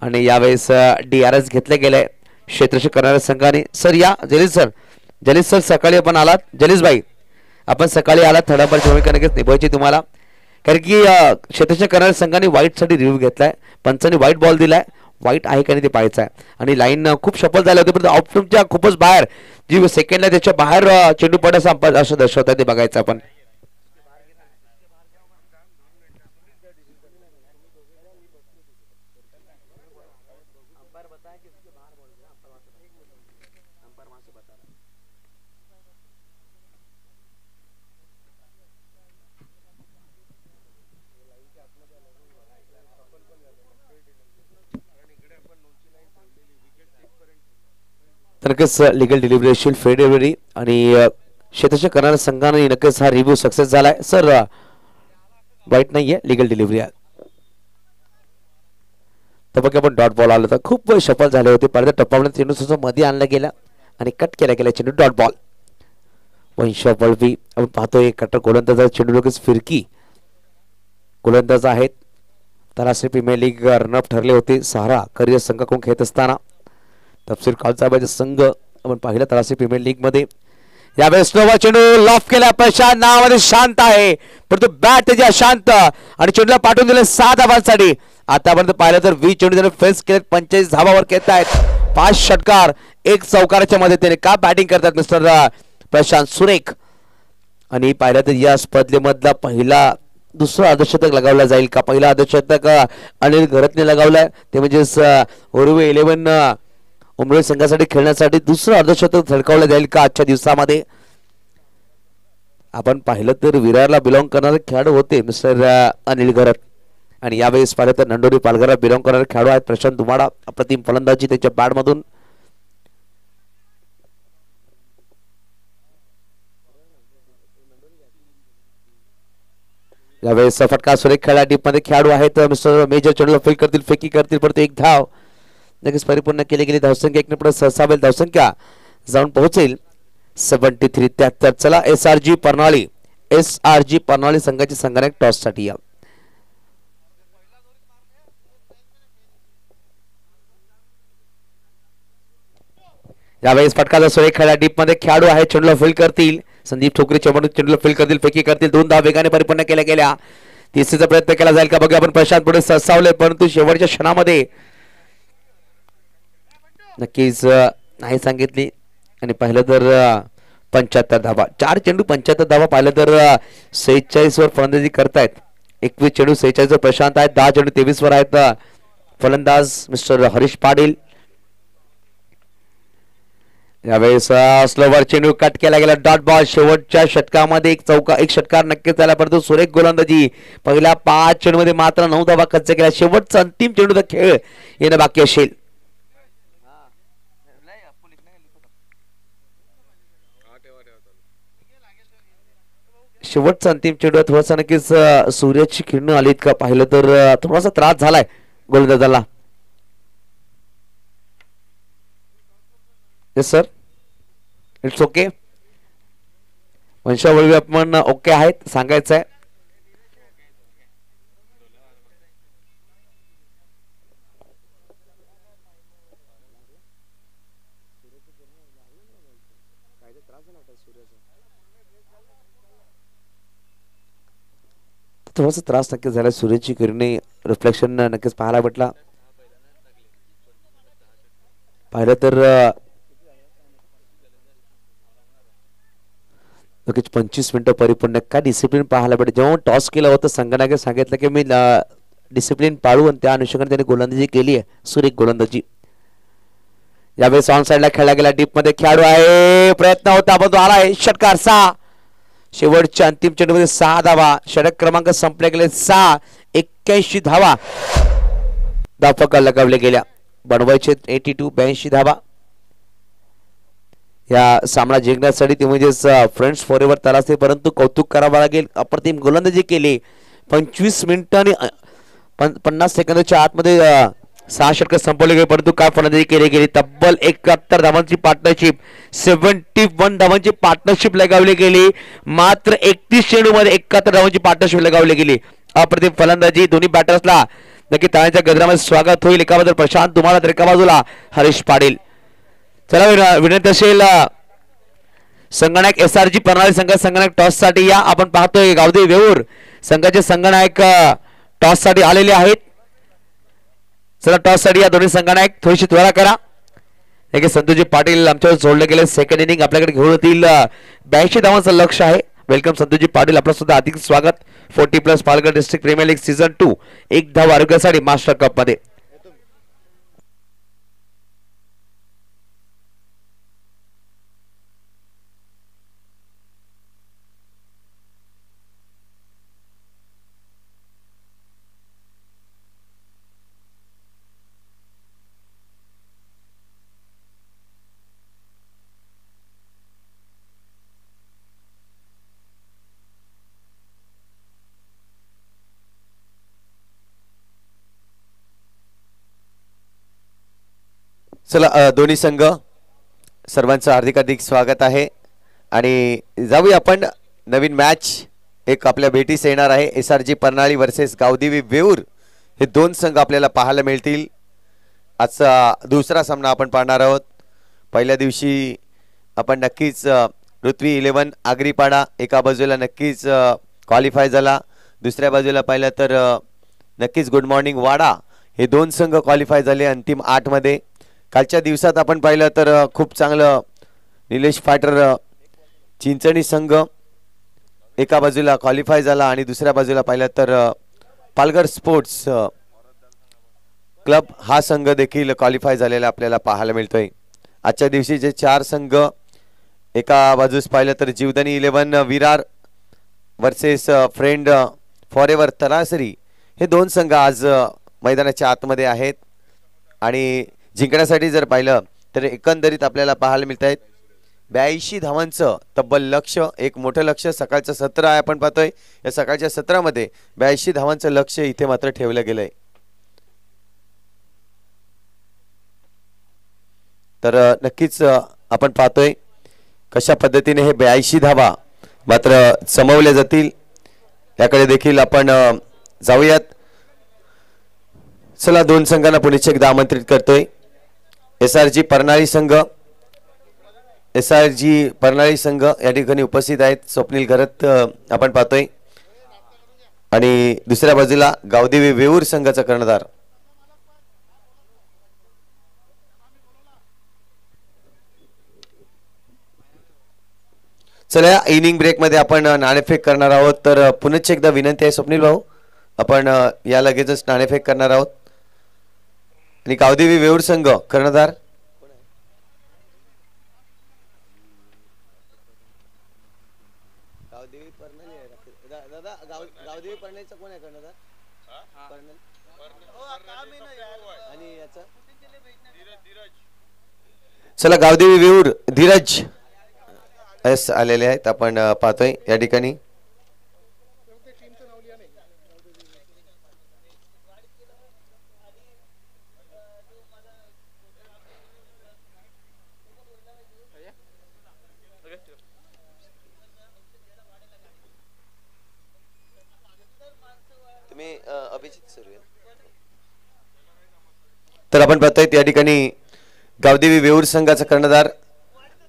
आणि यावेळेस DRS घेतले गेले क्षेत्ररक्षक करणाऱ्या संघाने. सर या जलीस सर सकाळी आपण आलात. जलीस भाई आपण सकाळी आलात, थोडाफार भूमिका नक्कीच निभावायची तुम्हाला, कारण की क्षेत्ररक्षक करणाऱ्या संघाने व्हाईट साठी रिव्ह्यू घेतलाय. पंचांनी व्हाईट बॉल दिलाय. वाईट आहे का नाही ते पाहायचं आहे. आणि लाईन खूप सफल झाले होते परंतु ऑप्शनच्या खूपच बाहेर जी सेकंडला त्याच्या बाहेर चेंडू पडण्याचं असं दर्शवत आहे ते बघायचं आपण. नक्कीच लिगल डिलिव्हरी फेब्रुवारी आणि क्षेत्ररक्षण करणाऱ्या संघाने नक्कीच हा रिव्ह्यू सक्सेस झालाय. सर वाईट नाहीये, लिगल डिलिव्हरी आहे. तर बघा आपण डॉट बॉल आला तर खूप सफल झाले होते. पहिल्या टप्प्यामध्ये चेंडू मध्ये आणला गेला आणि कट केला गेला चेंडू डॉट बॉल. वंश वळवी आपण पाहतोय कट्टर गोलंदाज चेंडू लगेच फिरकी गोलंदाज आहेत. तलासरी प्रीमियर लीग रनअप ठरले होते. सहारा करिअर संघाकडून खेळत असताना तपसीर खालचा संघ आपण पाहिलं तलासरी प्रीमियर लीग मध्ये. यावेळेस नवा चेंडू लॉफ केला. प्रशांत नावामध्ये शांत आहे परंतु बॅट त्याची अशांत आणि चेंडूला पाठवून दिले 6 धावांसाठी. आतापर्यंत पाहिलं तर 20 चेंडू त्याने फेस केले. 45 धावावर खेळत आहेत. 5 षटकार 1 चौकाराच्या मदतीने का बॅटिंग करतात मिस्टर प्रशांत सुरेख. आणि पाहिलं तर या स्पर्धेमधला पहिला दुसरा अर्धशतक लगावला जाईल का. पहिला अर्धशतक अनिल घरतने लगावलाय ते म्हणजेच ओरुवे 11 उमरेड संघासाठी खेळण्यासाठी दुसरं अर्धशतक झळकावलं जाईल का आजच्या दिवसामध्ये. आपण पाहिलं तर विरारला बिलॉंग करणारे खेळाडू होते मिस्टर अनिल घरत आणि यावेळेस पाहिलं तर नंडोरी पालघरला बिलॉंग करणारे खेळाडू आहेत प्रशांत दुमाडा. अप्रतिम फलंदाजी त्याच्या बॅटमधून. यावेळेस फटका सुरेख खेळा टीममध्ये खेळाडू आहेत मिस्टर मेजर चेंडूला फील्ड करतील फेकी करतील परंतु 1 धाव लगेच परिपूर्ण केली गेली. धावसंख्या 1 पुढे सहसावेल धावसंख्या जाऊन पोहोचेल 73-73. चला एसआरजी परनाळी संघाची संघाने टॉस साठी या. यावेळेस फटकाचा सुरेख खेळा टीममध्ये खेळाडू आहे चेंडूला फील्ड करतील. संदीप ठोकरे चेंडूला फील्ड करतील फेकी करतील. 2 धाव वेगाने परिपूर्ण केल्या गेल्या. तिसरीचा प्रयत्न केला जाईल का बघूया आपण. प्रशांत पुढे सरसावले परंतु शेवटच्या क्षणामध्ये नक्कीच नाही सांगितली आणि पाहिलं तर 75 धावा 4 चेंडू 75 धावा पाहिलं तर 46 वर फलंदाजी करतायत. 21 चेंडू 46 वर प्रशांत आहेत. 10 चेंडू 23 वर आहेत फलंदाज मिस्टर हरीश पाटील. यावेळेस स्लोवर चेंडू कट केला गेला डॉट बॉल. शेवटच्या षटकामध्ये एक षटकार नक्कीच झाला परंतु सुरेख गोलंदाजी. पहिल्या 5 चेंडू मध्ये मात्र 9 धावा खर्च केला. शेवटचा अंतिम चेंडूचा खेळ येणं बाकी असेल. शेवटचा अंतिम चेंडू थोडासा नक्कीच सूर्याची किरणं आलीत का पाहिलं तर थोडासा त्रास झालाय गोलंदाजाला. Yes sir it's okay. वंशावळी आपण ओके आहेत सांगायचं आहे. थोडासा त्रास नक्कीच झाला. सूर्याची किरणे रिफ्लेक्शन नक्कीच पाहायला भेटला. पाहिलं तर नक्कीच 25 मिनिटं परिपूर्ण काय डिसिप्लिन पाहायला भेटत. जेव्हा टॉस केला होता संघाने सांगितलं की मी डिसिप्लिन पाळू आणि त्या अनुषंगाने त्यांनी गोलंदाजी केली आहे सुरेख गोलंदाजी. यावेळेस ऑन साइडला खेळला गेला. डीप मध्ये खेळाडू आहे प्रयत्न होता पण तो आलाय. षटकार 6 शेवटच्या अंतिम चेंडूमध्ये 6 धावा. षटक क्रमांक संपले गेले 6 81 धावा धावफलक लगावले गेल्या. बनवायचे 82 धावा. या सामना जिंकण्यासाठी ते म्हणजेच फ्रेंड्स फॉरएव्हर तलासरी परंतु कौतुक करावं लागेल. अप्रतिम गोलंदाजी केली. 25 मिनिटं आणि 50 सेकंदाच्या आतमध्ये 6 षटक संपवले गेले परंतु काय फलंदाजी केली गेली. तब्बल 71 धावांची पार्टनरशिप 71 धावांची पार्टनरशिप लगावली गेली. मात्र 31 चेंडूमध्ये 71 धावांची पार्टनरशिप लगावली गेली. अप्रतिम फलंदाजी दोन्ही बॅटर्सला नक्की टाळ्यांच्या गजरामध्ये स्वागत होईल. एका बाजूला प्रशांत तुम्हाला तर एका बाजूला हरीश पाटील. चला विनंती असेल संगणक एसआरजी परनाळी संघ संगणक टॉस साठी या. आपण पाहतोय गावदेवी वेऊर संघाचे संगणक टॉस साठी आलेले आहेत. चला टॉस साठी या दोन्ही संघांना एक थोडीशी त्वरा करा. संतोषजी पाटील आमच्यावर जोडले गेले. सेकंड इनिंग आपल्याकडे घेऊन येतील. 82 धावांचं लक्ष आहे. वेलकम संतोषजी पाटील, आपलं सुद्धा अधिक स्वागत 40+ Palghar district premier league season 2 एक धाव आरोग्यासाठी मास्टर कप मध्ये. चला दोन्ही संघ सर्वांचं हार्दिक हार्दिक स्वागत आहे. आणि जाऊया आपण नवीन मॅच एक आपल्या भेटीस येणार आहे. SRG परनाळी वर्सेस गावदेवी वेऊर हे दोन संघ आपल्याला पाहायला मिळतील. आजचा दुसरा सामना आपण पाहणार आहोत. पहिल्या दिवशी आपण नक्कीच पृथ्वी 11 आगरीपाडा एका बाजूला नक्कीच क्वालिफाय झाला. दुसऱ्या बाजूला पाहिलं तर नक्कीच गुड मॉर्निंग वाडा हे दोन संघ क्वालिफाय झाले अंतिम 8 मध्ये. कालच्या दिवसात आपण पाहिलं तर खूप चांगलं निलेश फायटर चिंचणी संघ एका बाजूला क्वालिफाय झाला आणि दुसऱ्या बाजूला पाहिलं तर पालघर स्पोर्ट्स क्लब हा संघ देखील क्वालिफाय झालेला आपल्याला पाहायला मिळतोय. आजच्या दिवशी जे 4 संघ एका बाजूस पाहिलं तर Jivdani 11 Virar versus friend forever Talasari हे दोन संघ आज मैदानाच्या आतमध्ये आहेत. आणि जिंकण्यासाठी जर पाहिलं तर एकंदरीत आपल्याला पाहायला मिळत आहेत 82 धावांचं तब्बल लक्ष. एक मोठं लक्ष सकाळचं सत्र आहे आपण पाहतोय. या सकाळच्या सत्रामध्ये 82 धावांचं लक्ष इथे मात्र ठेवलं गेलंय. तर नक्कीच आपण पाहतोय कशा पद्धतीने हे 82 धावा मात्र समवल्या जातील याकडे देखील आपण जाऊयात. चला दोन संघांना पुढे एकदा आमंत्रित करतोय. SRG परनाळी संघ या ठिकाणी उपस्थित आहेत. स्वप्नील घरत आपण पाहतोय आणि दुसऱ्या बाजूला गावदेवी वेऊर संघाचा कर्णधार. चला या इनिंग ब्रेक मध्ये आपण नाणेफेक करणार आहोत. तर पुनश्च एकदा विनंती आहे स्वप्नील भाऊ, आपण या लगेचच नाणेफेक करणार आहोत. आणि गावदेवी वेऊर संघ कर्णधार चला गावदेवी वेऊर धीरज एस आलेले आहेत आपण पाहतोय या ठिकाणी. तर आपण पाहतोय या ठिकाणी गावदेवी वेऊर संघाचा कर्णधार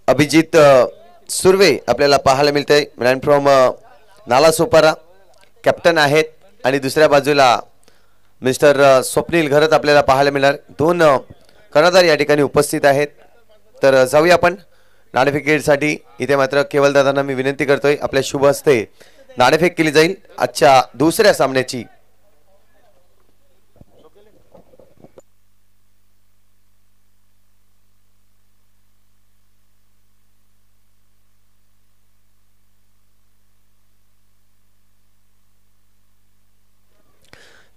अभिजित सुर्वे आपल्याला पाहायला मिळतंय. मॅन फ्रॉम नालासोपारा कॅप्टन आहेत. आणि दुसऱ्या बाजूला मिस्टर स्वप्नील घरत आपल्याला पाहायला मिळणार. दोन कर्णधार या ठिकाणी उपस्थित आहेत. तर जाऊया आपण नाणेफेकीसाठी. इथे मात्र केवल दादांना मी विनंती करतोय आपल्या शुभ हस्ते नाणेफेक केली जाईल आजच्या दुसऱ्या सामन्याची.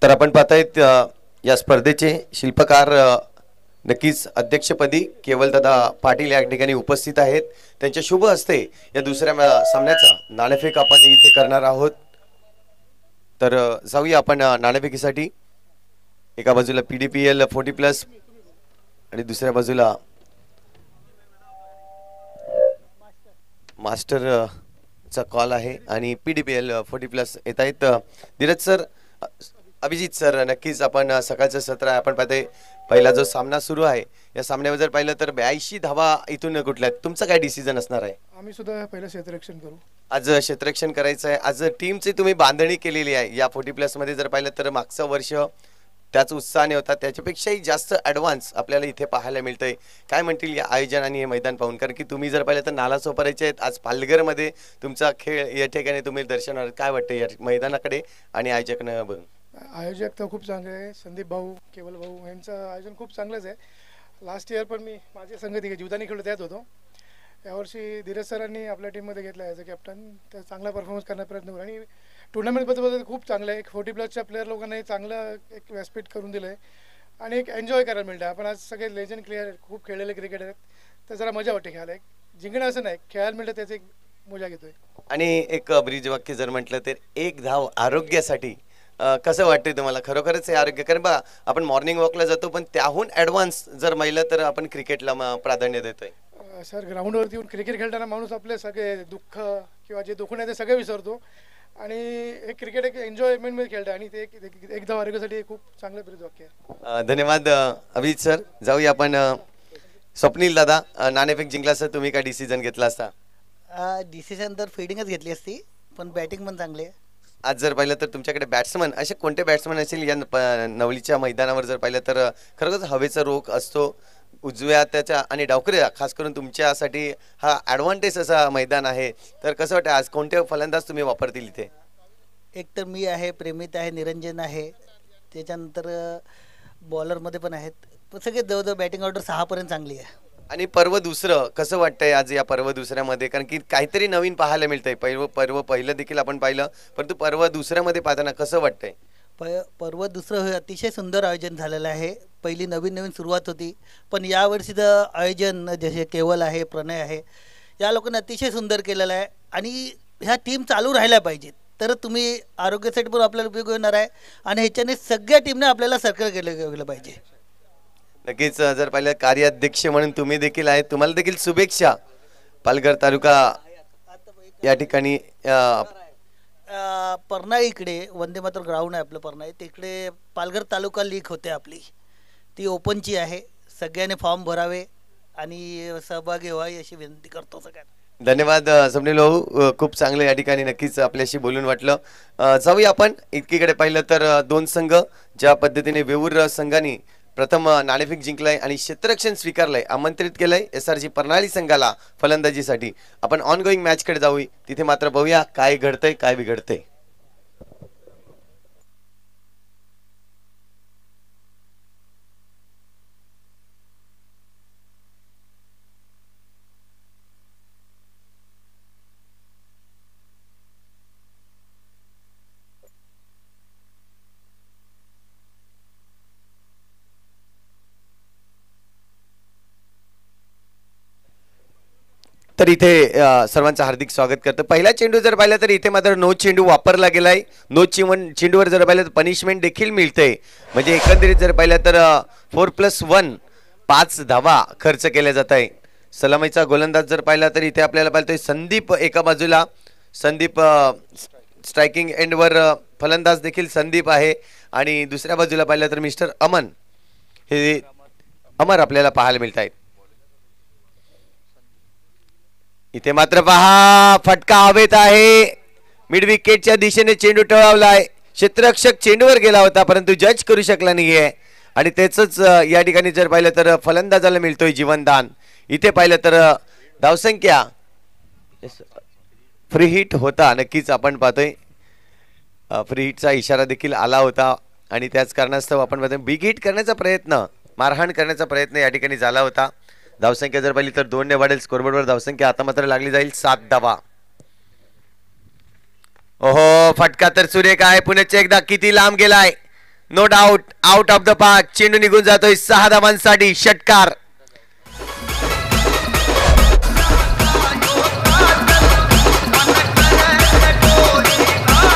तर आपण पाहतायत या स्पर्धेचे शिल्पकार नक्कीच अध्यक्षपदी केवलदादा पाटील या ठिकाणी उपस्थित आहेत. त्यांच्या शुभ हस्ते या दुसऱ्या सामन्याचा नाणेफेक आपण इथे करणार आहोत. तर जाऊया आपण नाणेफेकीसाठी. एका बाजूला PDPL 40+ आणि दुसऱ्या बाजूला मास्टर चा कॉल आहे आणि PDPL 40+ येत आहेत. धीरज सर, अभिजित सर, नक्कीच आपण सकाळचं सत्र आहे आपण पाहते. पहिला जो सामना सुरू आहे या सामन्यावर जर पाहिलं तर 82 धावा इथून कुठल्या तुमचं काय डिसिजन असणार आहे? आम्ही सुद्धा पहिलं क्षेत्ररक्षण करू. आज क्षेत्ररक्षण करायचं आहे. आज टीमची तुम्ही बांधणी केलेली आहे या 40+ मध्ये जर पाहिलं तर मागचं वर्ष त्याच उत्साहाने होता, त्याच्यापेक्षाही जास्त ॲडव्हान्स आपल्याला इथे पाहायला मिळतंय. काय म्हणतील या आयोजन आणि हे मैदान पाहून? कारण की तुम्ही जर पाहिलं तर नालासोपाऱ्याचे आहेत, आज पालघरमध्ये तुमचा खेळ या ठिकाणी तुम्ही दर्शनावर. काय वाटतं या मैदानाकडे आणि आयोजकांना बघून? आयोजक तर खूप चांगले आहे, संदीप भाऊ, केवल भाऊ यांचं आयोजन खूप चांगलंच आहे. लास्ट इयर पण मी माझी संगती जीवदानी खेळलो त्यात होतो. यावर्षी धीरज सरांनी आपल्या टीममध्ये घेतला ॲज अ कॅप्टन, तर चांगला परफॉर्मन्स करण्याचा प्रयत्न करू. आणि टुर्नामेंटबद्दल खूप चांगलं आहे. एक 40+ प्लेअर लोकांनाही चांगलं एक व्यासपीठ करून दिलं आहे आणि एक एन्जॉय करायला मिळतं. आपण आज सगळे लेजंड प्लेयर खूप खेळलेले क्रिकेटर आहेत, तर जरा मजा वाटते खेळायला. एक जिंकणं असं नाही, खेळायला मिळतं त्याचं एक मजा घेतोय. आणि एक ब्रिज वाक्य जर म्हटलं तर एक धाव आरोग्यासाठी कसं वाटतंय तुम्हाला? खरोखरच हे आरोग्य, कारण बघा आपण मॉर्निंग वॉकला जातो, पण त्याहून ॲडव्हान्स जर महिला तर आपण क्रिकेटला प्राधान्य देतोय. सर, ग्राउंडवरती येऊन क्रिकेट खेळताना माणूस आपले सगळे दुःख किंवा जे दुखून आहे ते सगळे विसरतो आणि हे क्रिकेट एक एन्जॉयमेंटमध्ये खेळतं आणि ते एकदम आरोग्यासाठी खूप चांगलं ब्रिज वाक्य आहे. धन्यवाद अभिजित सर. जाऊया आपण स्वप्नील दादा, नाणेफेक जिंकला सर, तुम्ही काय डिसिजन घेतला असता? डिसिजन तर फिल्डिंगच घेतली असती, पण बॅटिंग पण चांगली आहे. आज जर पाहिलं तर तुमच्याकडे बॅट्समन असे कोणते बॅट्समन असेल या नवलीच्या मैदानावर जर पाहिलं तर खरोखरच हवेचा रोख असतो उजव्या त्याच्या आणि डावकऱ्या, खास करून तुमच्यासाठी हा ॲडव्हान्टेज असा मैदान आहे. तर कसं वाटतं आज कोणते फलंदाज तुम्ही वापरतील इथे? एक तर मी आहे, प्रेमित आहे, निरंजन आहे, त्याच्यानंतर बॉलरमध्ये पण आहेत. पण सगळे जवळजवळ बॅटिंग ऑर्डर 6 चांगली आहे. आणि पर्व दुसरं कसं वाटतंय आज या पर्व दुसऱ्यामध्ये? कारण की काहीतरी नवीन पाहायला मिळतंय. पर्व पहिलं देखील आपण पाहिलं, परंतु पर्व दुसऱ्यामध्ये पाहताना कसं वाटतंय? पर्व दुसरं हे अतिशय सुंदर आयोजन झालेलं आहे. पहिली नवीन सुरुवात होती, पण यावर्षीचं आयोजन जसे केवल आहे, प्रणय आहे, या लोकांनी अतिशय सुंदर केलेलं आहे. आणि ह्या टीम चालू राहिल्या पाहिजेत, तर तुम्ही आरोग्यासाठी पण आपल्याला उपयोग होणार आहे आणि ह्याच्याने सगळ्या टीमने आपल्याला सर्कल गेलं पाहिजे. नक्कीच. जर पाहिलं कार्याध्यक्ष म्हणून तुम्ही देखील आहेत, तुम्हाला देखील शुभेच्छा. पालघर तालुका या ठिकाणी परनाई इकडे वंदे मातरम ग्राउंड आहे आपलं परनाई, तिकडे पालघर तालुका लीग होते आपली, ती ओपनची आहे. सगळ्यांनी फॉर्म भरावे आणि सहभागी व्हावी अशी विनंती करतो सगळ्यांना. धन्यवाद स्वप्नील भाऊ, खूप चांगलं या ठिकाणी नक्कीच आपल्याशी बोलून वाटलं. जाऊया आपण एकीकडे पाहिलं तर 2 संघ ज्या पद्धतीने वेऊर संघाने प्रथम नाणेफेक जिंकलाय आणि क्षेत्ररक्षण स्वीकारलंय, आमंत्रित केलंय SRG परनाळी संघाला फलंदाजीसाठी. आपण ऑन गोईंग मॅचकडे जाऊया, तिथे मात्र पाहूया काय घडतंय काय बिघडतंय. तर इथे सर्वांचं हार्दिक स्वागत करतो. पहिला चेंडू जर पाहिला तर इथे मात्र नो चेंडू वापरला गेलाय. नो चेंडूवर जर पाहिलं तर पनिशमेंट देखील मिळते. म्हणजे एकंदरीत जर पाहिलं तर 4+1 5 धावा खर्च केल्या जात आहे. सलामीचा गोलंदाज जर पाहिला तर इथे आपल्याला पाहिलं संदीप एका बाजूला, संदीप स्ट्रायकिंग एंडवर फलंदाज देखील संदीप आहे आणि दुसऱ्या बाजूला पाहिलं तर मिस्टर अमन हे अमर आपल्याला पाहायला मिळत आहेत. इथे मात्र पहा फटका हवेत आहे. मिड विकेटच्या दिशेने चेंडू टळवलाय. क्षेत्ररक्षक चेंडूवर गेला होता परंतु जज करू शकला नाहीये आणि त्याच या ठिकाणी जर पाहिलं तर फलंदाजाला मिळतोय जीवनदान. इथे पाहिलं तर धावसंख्या फ्री हिट होता. नक्कीच आपण पाहतोय फ्री हिटचा इशारा देखील आला होता आणि त्याच कारणास्तव आपण पाहतोय बिग हिट करण्याचा प्रयत्न, मारहाण करण्याचा प्रयत्न या ठिकाणी झाला होता. धावसंख्या जर पाहिली तर 2 ने वाढेल स्कोरबोर्डवर धावसंख्या आता मात्र लागली जाईल 7 धावा. ओहो फटका तर सुरेख आहे. पुण्याच्या एकदा किती लांब गेलाय. No doubt out of the park. चेंडू निघून जातोय 6 धावांसाठी. षटकार.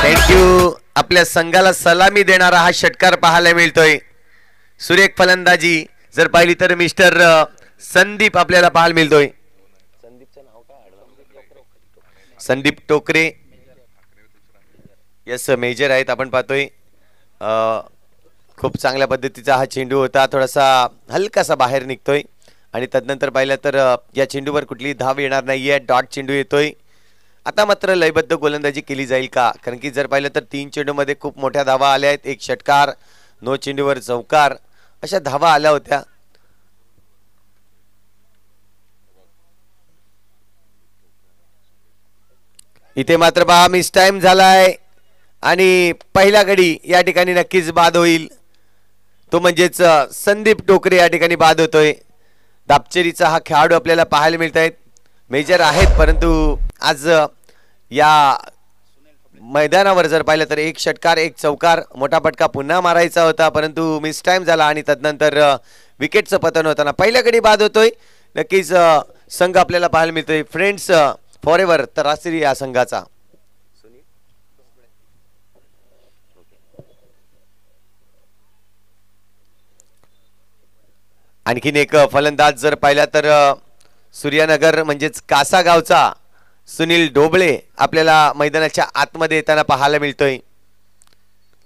थँक्यू. आपल्या संघाला सलामी देणारा हा षटकार पाहायला मिळतोय. सुरेख फलंदाजी जर पाहिली तर मिस्टर संदीप आपल्याला पाहायला मिळतोय. संदीप टोकरे यस मेजर आहेत. आपण पाहतोय खूप चांगल्या पद्धतीचा हा चेंडू होता. थोडासा हलकासा बाहेर निघतोय आणि तदनंतर पाहिलं तर या चेंडूवर कुठली धाव येणार नाहीये. डॉट चेंडू येतोय. आता मात्र लयबद्ध गोलंदाजी केली जाईल का? कारण की जर पाहिलं तर 3 चेंडूमध्ये खूप मोठ्या धावा आल्या आहेत. एक षटकार, नो चेंडूवर चौकार अशा धावा आल्या होत्या. इथे मात्र पहा मिस टाइम झालाय आणि पहिला गडी या ठिकाणी नक्कीच बाद होईल. तो म्हणजेच संदीप टोकरे या ठिकाणी बाद होतोय. दापचेरीचा हा खेळाडू आपल्याला पाहायला मिळत आहेत. मेजर आहेत परंतु आज या मैदानावर जर पाहिलं तर एक षटकार एक चौकार मोठा फटका पुन्हा मारायचा होता परंतु मिस टाइम झाला आणि तदनंतर विकेटचं पतन होताना पहिल्या गडी बाद होतोय. नक्कीच संघ आपल्याला पाहायला मिळतोय फ्रेंड्स फॉर एव्हर तरासरी या संघाचा. आणखीन एक फलंदाज जर पाहिला तर सूर्यनगर म्हणजेच कासा गावचा सुनील ढोबळे आपल्याला मैदानाच्या आतमध्ये येताना पाहायला मिळतोय.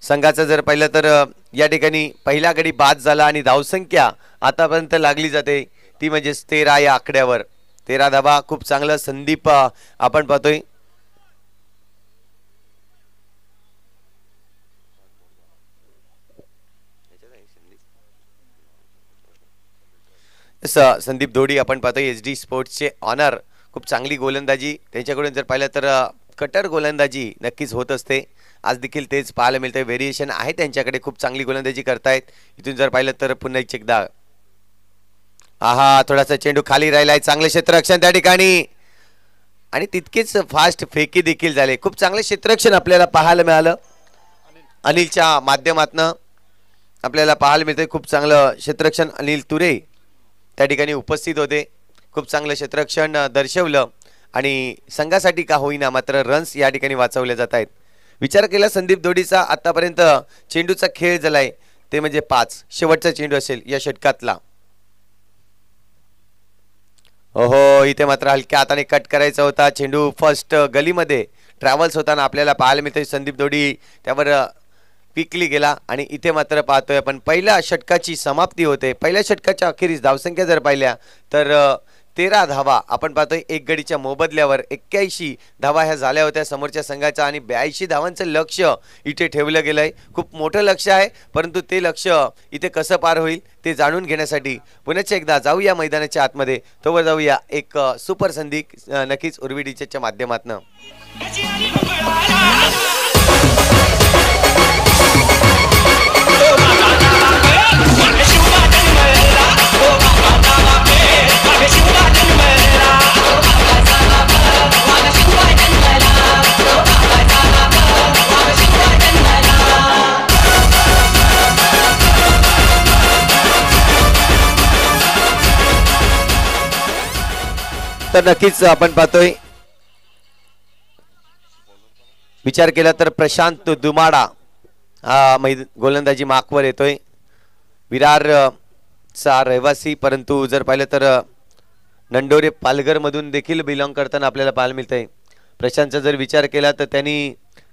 संघाचं जर पाहिलं तर या ठिकाणी पहिला गडी बाद झाला आणि धावसंख्या आतापर्यंत लागली जाते ती म्हणजेच 13 या आकड्यावर. 13 धावा खूप चांगलं संदीप आपण पाहतोय. संदीप दोडी आपण पाहतोय SD स्पोर्ट्सचे ऑनर. खूप चांगली गोलंदाजी त्यांच्याकडून जर पाहिलं तर कटर गोलंदाजी नक्कीच होत असते. आज देखील तेच पाहायला मिळतंय. व्हेरिएशन आहे त्यांच्याकडे खूप चांगली गोलंदाजी करतायत. इथून जर पाहिलं तर पुन्हा एकदा आहा थोडासा चेंडू खाली राहिलाय. चांगले क्षेत्ररक्षण त्या ठिकाणी आणि तितकेच फास्ट फेकी देखील झाले. खूप चांगले क्षेत्ररक्षण आपल्याला पाहायला मिळालं. अनिलच्या माध्यमातून आपल्याला पाहायला मिळतंय खूप चांगलं क्षेत्ररक्षण. अनिल तुरे त्या ठिकाणी उपस्थित होते. खूप चांगलं क्षेत्ररक्षण दर्शवलं आणि संघासाठी का होईना मात्र रन्स या ठिकाणी वाचवले जात आहेत. विचार केला संदीप दोडीचा आतापर्यंत चेंडूचा खेळ झालाय ते म्हणजे 5 शेवटचा चेंडू असेल या षटकातला. ओहो इथे मात्र हलक्या हाताने कट करायचा होता. चेंडू फर्स्ट गलीमध्ये ट्रॅव्हल्स होताना आपल्याला पाहायला मिळतोय. संदीप दोडी त्यावर पिकली गेला आणि इथे मात्र पाहतोय आपण पहिल्या षटकाची समाप्ती होते. पहिल्या षटकाच्या अखेरीस धावसंख्या जर पाहिल्या तर 13 धावा आपण पाहतोय. एक गडीच्या मोबदल्यावर 81 धावा ह्या झाल्या होत्या समोरच्या संघाचा आणि 82 धावांचं लक्ष इथे ठेवलं गेलंय. खूप मोठं लक्ष आहे परंतु ते लक्ष इथे कसं पार होईल ते जाणून घेण्यासाठी पुन्हा एकदा जाऊया मैदानाच्या आतमध्ये. तोवर जाऊया एक सुपर संधी नक्कीच उर्वी डीजेच्या माध्यमातून. तर नक्कीच आपण पाहतोय विचार केला तर प्रशांत दुमाडा हा गोलंदाजी माकवर येतोय. विरार चा रहिवासी परंतु जर पाहिलं तर नंडोरे पालघर मधून देखील बिलॉंग करताना आपल्याला पाहायला मिळतंय. प्रशांतचा जर विचार केला तर त्यांनी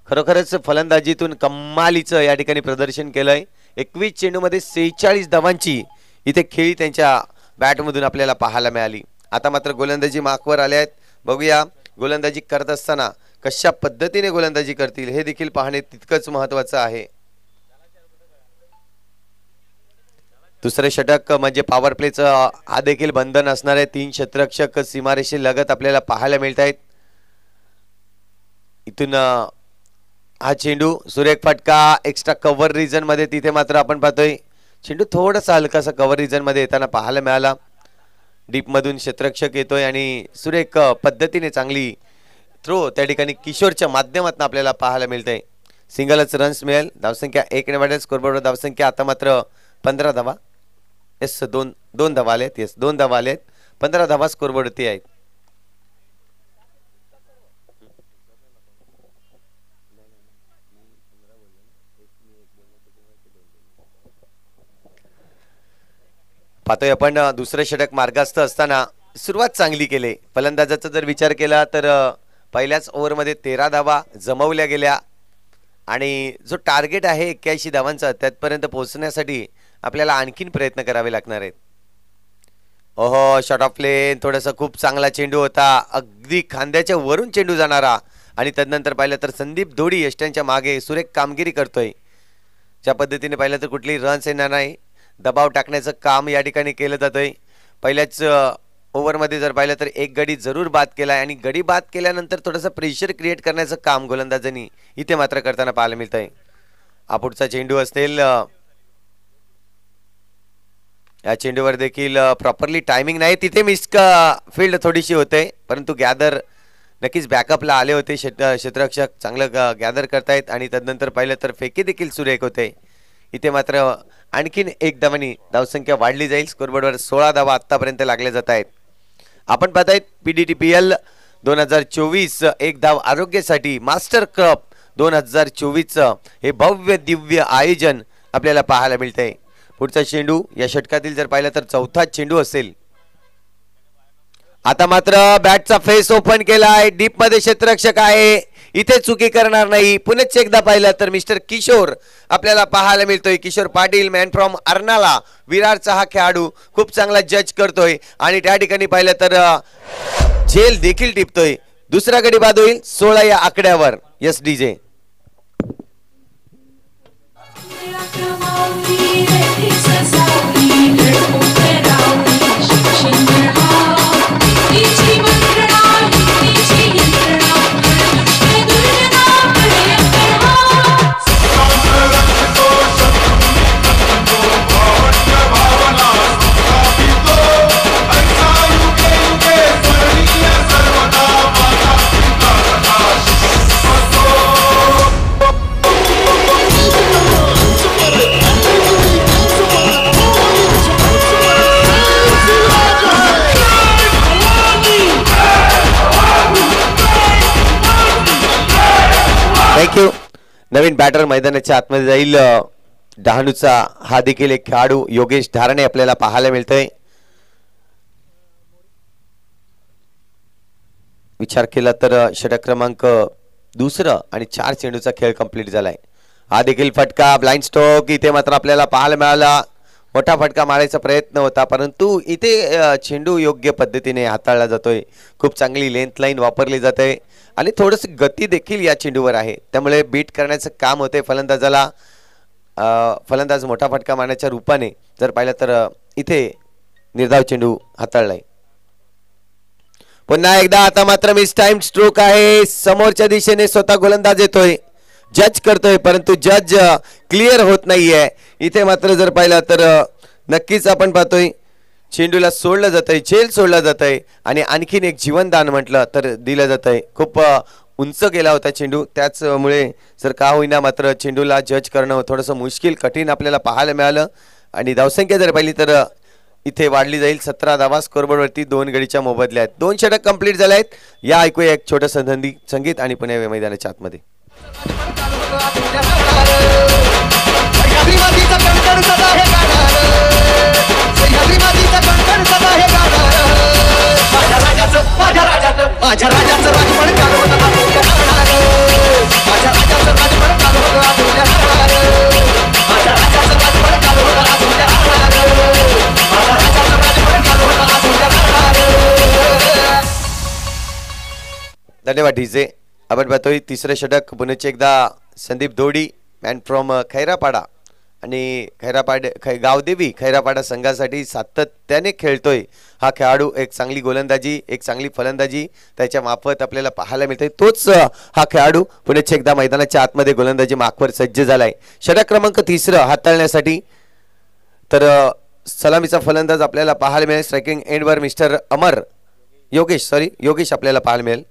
खरोखरच फलंदाजीतून कमालीचं या ठिकाणी प्रदर्शन केलंय. 21 चेंडूमध्ये 46 धावांची इथे खेळी त्यांच्या बॅटमधून आपल्याला पाहायला मिळाली. आता मात्र गोलंदाजी माकवर आले आहेत. बघूया गोलंदाजी करत असताना कशा पद्धतीने गोलंदाजी करतील हे देखील पाहणे तितकंच महत्त्वाचं आहे. दुसरे षटक म्हणजे पॉवर प्लेचं हा देखील बंधन असणार आहे. 3 क्षेत्ररक्षक सीमारेषे लगत आपल्याला पाहायला मिळत आहेत. इथून हा चेंडू सुरेख फटका एक्स्ट्रा कव्हर रिजन मध्ये. तिथे मात्र आपण पाहतोय चेंडू थोडासा हलकासा कव्हर रिजन मध्ये येताना पाहायला मिळाला. डीप मधून क्षेत्ररक्षक येतोय आणि सुरेख पद्धतीने चांगली थ्रो त्या ठिकाणी किशोरच्या माध्यमातून आपल्याला पाहायला मिळतंय. सिंगलच रन्स मिळेल. धावसंख्या 1 ने वाढेल. स्कोरबोर्डवर धावसंख्या आता मात्र 15 धावा. येस दोन धावा आलेत. येस 2 धावा आलेत. 15 धावा स्कोरबोर्डवरती आहेत. पाहतोय आपण दुसरे षटक मार्गस्थ असताना सुरुवात चांगली केली. फलंदाजाचा जर विचार केला तर पहिल्याच ओव्हरमध्ये 13 धावा जमवल्या गेल्या आणि जो टार्गेट आहे 81 धावांचा त्यापर्यंत पोहोचण्यासाठी आपल्याला आणखीन प्रयत्न करावे लागणार आहेत. ओहो शॉट ऑफ प्लेन थोडासा खूप चांगला चेंडू होता. अगदी खांद्याच्या वरून चेंडू जाणारा आणि तदनंतर पाहिलं तर संदीप धोडी यष्ट्यांच्या मागे सुरेख कामगिरी करतोय. ज्या पद्धतीने पाहिलं तर कुठलीही रन्स येणार नाही, दबाव टाकण्याचं काम या ठिकाणी केलं जातंय. पहिल्याच ओव्हरमध्ये जर पाहिलं तर एक गडी जरूर बाद केलाय आणि गडी बाद केल्यानंतर थोडंसं प्रेशर क्रिएट करण्याचं काम गोलंदाजांनी इथे मात्र करताना पाहायला मिळतंय. हा पुढचा चेंडू असेल, या चेंडूवर देखील प्रॉपरली टायमिंग नाही, तिथे मिस फील्ड थोडीशी होते, परंतु गॅदर नक्कीच बॅकअपला आले होते. क्षेत्ररक्षक चांगलं गॅदर करतायत आणि तदनंतर पाहिलं तर फेकी देखील सुरेख होते. इथे मात्र आणखीन एक धावांनी धावसंख्या वाढली जाईल. स्कोरबोर्डवर 16 धावा आतापर्यंत लागल्या जात आहेत. आपण पाहतायत PDTPL 2024 एक धाव आरोग्यासाठी मास्टर कप 2024 हे भव्य दिव्य आयोजन आपल्याला पाहायला मिळतंय. पुढचा चेंडू या षटकातील जर पाहिलं तर चौथा चेंडू असेल. आता मात्र बॅटचा फेस ओपन केलाय, डीप मध्ये क्षेत्ररक्षक आहे, इथे चुकी करणार नाही. पुन्हा एकदा पाहिलं तर मिस्टर किशोर आपल्याला पाहायला मिळतोय. किशोर पाटील मॅन फ्रॉम अर्नाला, विरारचा हा खेळाडू खूप चांगला जज करतोय आणि त्या ठिकाणी पाहिलं तर झेल देखील टिपतोय. दुसरा गडी बाद होईल 16 या आकड्यावर. Yes DJ. थँक्यू. नवीन बॅटर मैदानाच्या आतमध्ये जाईल. डहाणूचा हा देखील एक खेळाडू योगेश धारणे आपल्याला पाहायला मिळतोय. विचार केला तर षटक क्रमांक दुसरं आणि 4 चेंडूचा खेळ कंप्लीट झालाय. हा देखील फटका ब्लाइंड स्ट्रोक इथे मात्र आपल्याला पाहायला मिळाला. मोठा फटका मारायचा प्रयत्न होता, परंतु इथे चेंडू योग्य पद्धतीने हाताळला जातोय. खूप चांगली लेंथ लाईन वापरली जाते आणि थोडस गती देखील या चेंडूवर आहे, त्यामुळे बीट करण्याचं काम होते फलंदाजाला. फलंदाज मोठा फटका मारण्याच्या रूपाने जर पाहिलं तर इथे निर्धाव चेंडू हाताळलाय. पुन्हा एकदा आता मात्र मिस टाइम स्ट्रोक आहे. समोरच्या दिशेने स्वतः गोलंदाज येतोय, जज करतोय, परंतु जज क्लिअर होत नाहीये. इथे मात्र जर पाहिलं तर नक्कीच आपण पाहतोय चेंडूला सोडलं जातंय, झेल सोडलं जातंय आणि आणखीन एक जीवनदान म्हटलं तर दिलं जातंय. खूप उंच गेला होता चेंडू, त्याचमुळे जर का होईना मात्र चेंडूला जज करणं थोडंसं मुश्किल कठीण आपल्याला पाहायला मिळालं. आणि धावसंख्या जर पाहिली तर इथे वाढली जाईल. 17 धावा स्कोरबोर्डवरती 2 गडीच्या मोबदल्या आहेत. 2 षटक कंप्लीट झाले आहेत. या ऐकूया एक छोटंसं संगीत आणि पुणे मैदानाच्या आतमध्ये. धन्यवाद DJ. आपण पाहतोय तिसरं षटक पुन्हा एकदा संदीप दोडी मॅन फ्रॉम खैरापाडा आणि गावदेवी खैरापाडा संघासाठी सातत्याने खेळतोय हा खेळाडू. एक चांगली गोलंदाजी, एक चांगली फलंदाजी त्याच्या मार्फत आपल्याला पाहायला मिळते. तोच हा खेळाडू पुन्हा एकदा मैदानाच्या आतमध्ये गोलंदाजी मार्कवर सज्ज झालाय. षटक क्रमांक 3 हाताळण्यासाठी तर सलामीचा फलंदाज आपल्याला पाहायला मिळेल. स्ट्रायकिंग एंडवर मिस्टर योगेश आपल्याला पाहायला मिळेल.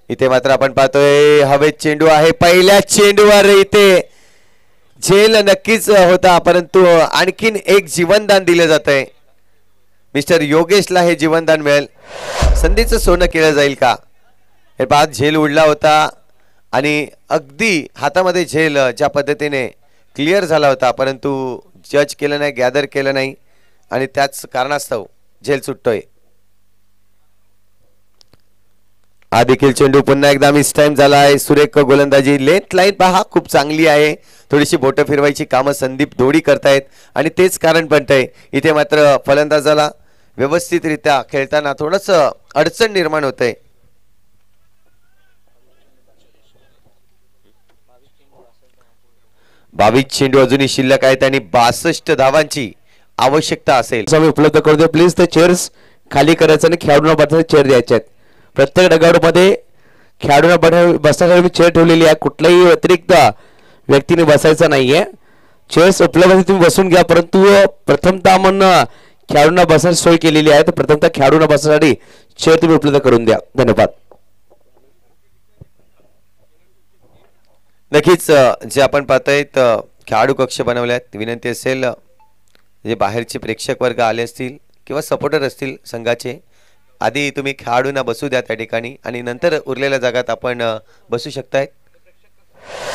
इथे मात्र आपण पाहतोय हवेत चेंडू आहे. पहिल्या चेंडूवर इथे झेल नक्कीच होता, परंतु आणखीन एक जीवनदान दिलं जात आहे. मिस्टर योगेशला हे जीवनदान मिळेल. संधीचं सोनं केलं जाईल का हे पाहत झेल उडला होता आणि अगदी हातामध्ये झेल ज्या पद्धतीने क्लिअर झाला होता, परंतु जज केलं नाही, गॅदर केलं नाही आणि त्याच कारणास्तव झेल सुटतोय. हा देखील चेंडू पुन्हा एकदा मिस टाइम झालाय. सुरेख गोलंदाजी, लेंथ लाईन पहा खूप चांगली आहे. थोडीशी बोटं फिरवायची कामं संदीप दोडी करतायत आणि तेच कारण बनतंय. इथे मात्र फलंदाजाला व्यवस्थितरित्या खेळताना थोडंसं अडचण निर्माण होतंय. 22 चेंडू अजूनही शिल्लक आहेत आणि 62 धावांची आवश्यकता असेल. समय उपलब्ध करून द्या प्लीज. ते चेअर्स खाली करायचं आणि खेळाडूंना बसण्यासाठी चेअर द्यायचे आहेत. प्रत्येक डगाडूमध्ये खेळाडूंना बसण्यासाठी चेअर ठेवलेली आहे. कुठल्याही अतिरिक्त व्यक्तीने बसायचं नाहीये. चेअर्स उपलब्ध तुम्ही बसून घ्या, परंतु प्रथमतः म्हणून खेळाडूंना बसण्याची सोय केलेली आहे. तर प्रथमतः खेळाडूंना बसण्यासाठी चेअर तुम्ही उपलब्ध करून द्या. धन्यवाद. नक्कीच जे आपण पाहतोय खेळाडू कक्ष बनवले आहेत. विनंती असेल जे बाहेरचे प्रेक्षक वर्ग आले असतील किंवा सपोर्टर असतील संघाचे, आधी तुम्ही खेळाडूंना बसू द्या त्या ठिकाणी आणि नंतर उरलेल्या जागात आपण बसू शकताय.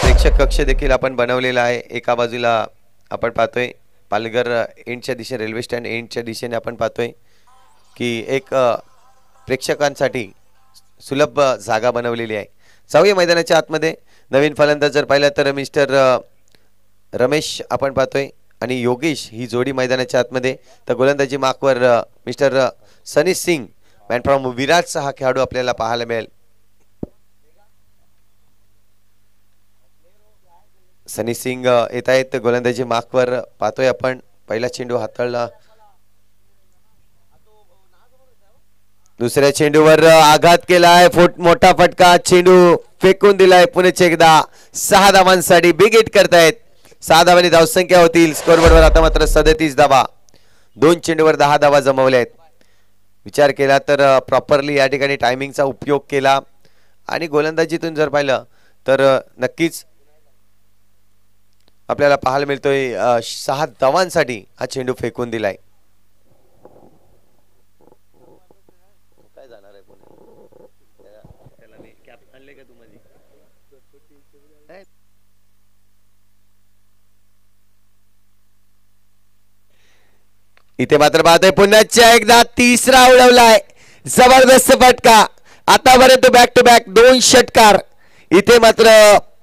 प्रेक्षक कक्ष देखील आपण बनवलेला आहे. एका बाजूला आपण पाहतोय पालघर एंडच्या दिशेने, रेल्वे स्टँड एंडच्या दिशेने आपण पाहतोय की एक प्रेक्षकांसाठी सुलभ जागा बनवलेली आहे. जाऊया मैदानाच्या आतमध्ये. नवीन फलंदाज जर पाहिलं तर मिस्टर रमेश आपण पाहतोय आणि योगेश ही जोडी मैदानाच्या आतमध्ये. तर गोलंदाजी मार्कवर mister Sunny Singh man from विराटचा हा खेळाडू आपल्याला पाहायला मिळेल. सनी सिंग येत आहेत गोलंदाजी मार्कवर. पाहतोय आपण पहिला चेंडू हाताळला, दुसऱ्या चेंडूवर आघात केलाय, मोठा फटका, चेंडू फेकून दिलाय. पुण्याचे एकदा 6 धावांसाठी बिग हिट करतायत. 6 धावांनी धावसंख्या होतील स्कोरबोर्डवर आता मात्र 37 धावा. 2 चेंडूवर 10 धावा जमवल्या आहेत. विचार केला तर प्रॉपरली या ठिकाणी टायमिंगचा उपयोग केला आणि गोलंदाजीतून जर पाहिलं तर नक्कीच आपल्याला पाहायला मिळतोय 6 धावांसाठी हा चेंडू फेकून दिलाय. इथे मात्र पाहतोय पुन्हा एकदा तिसरा उडवलाय. जबरदस्त फटका. आतापर्यंत बॅक टू बॅक 2 षटकार. इथे मात्र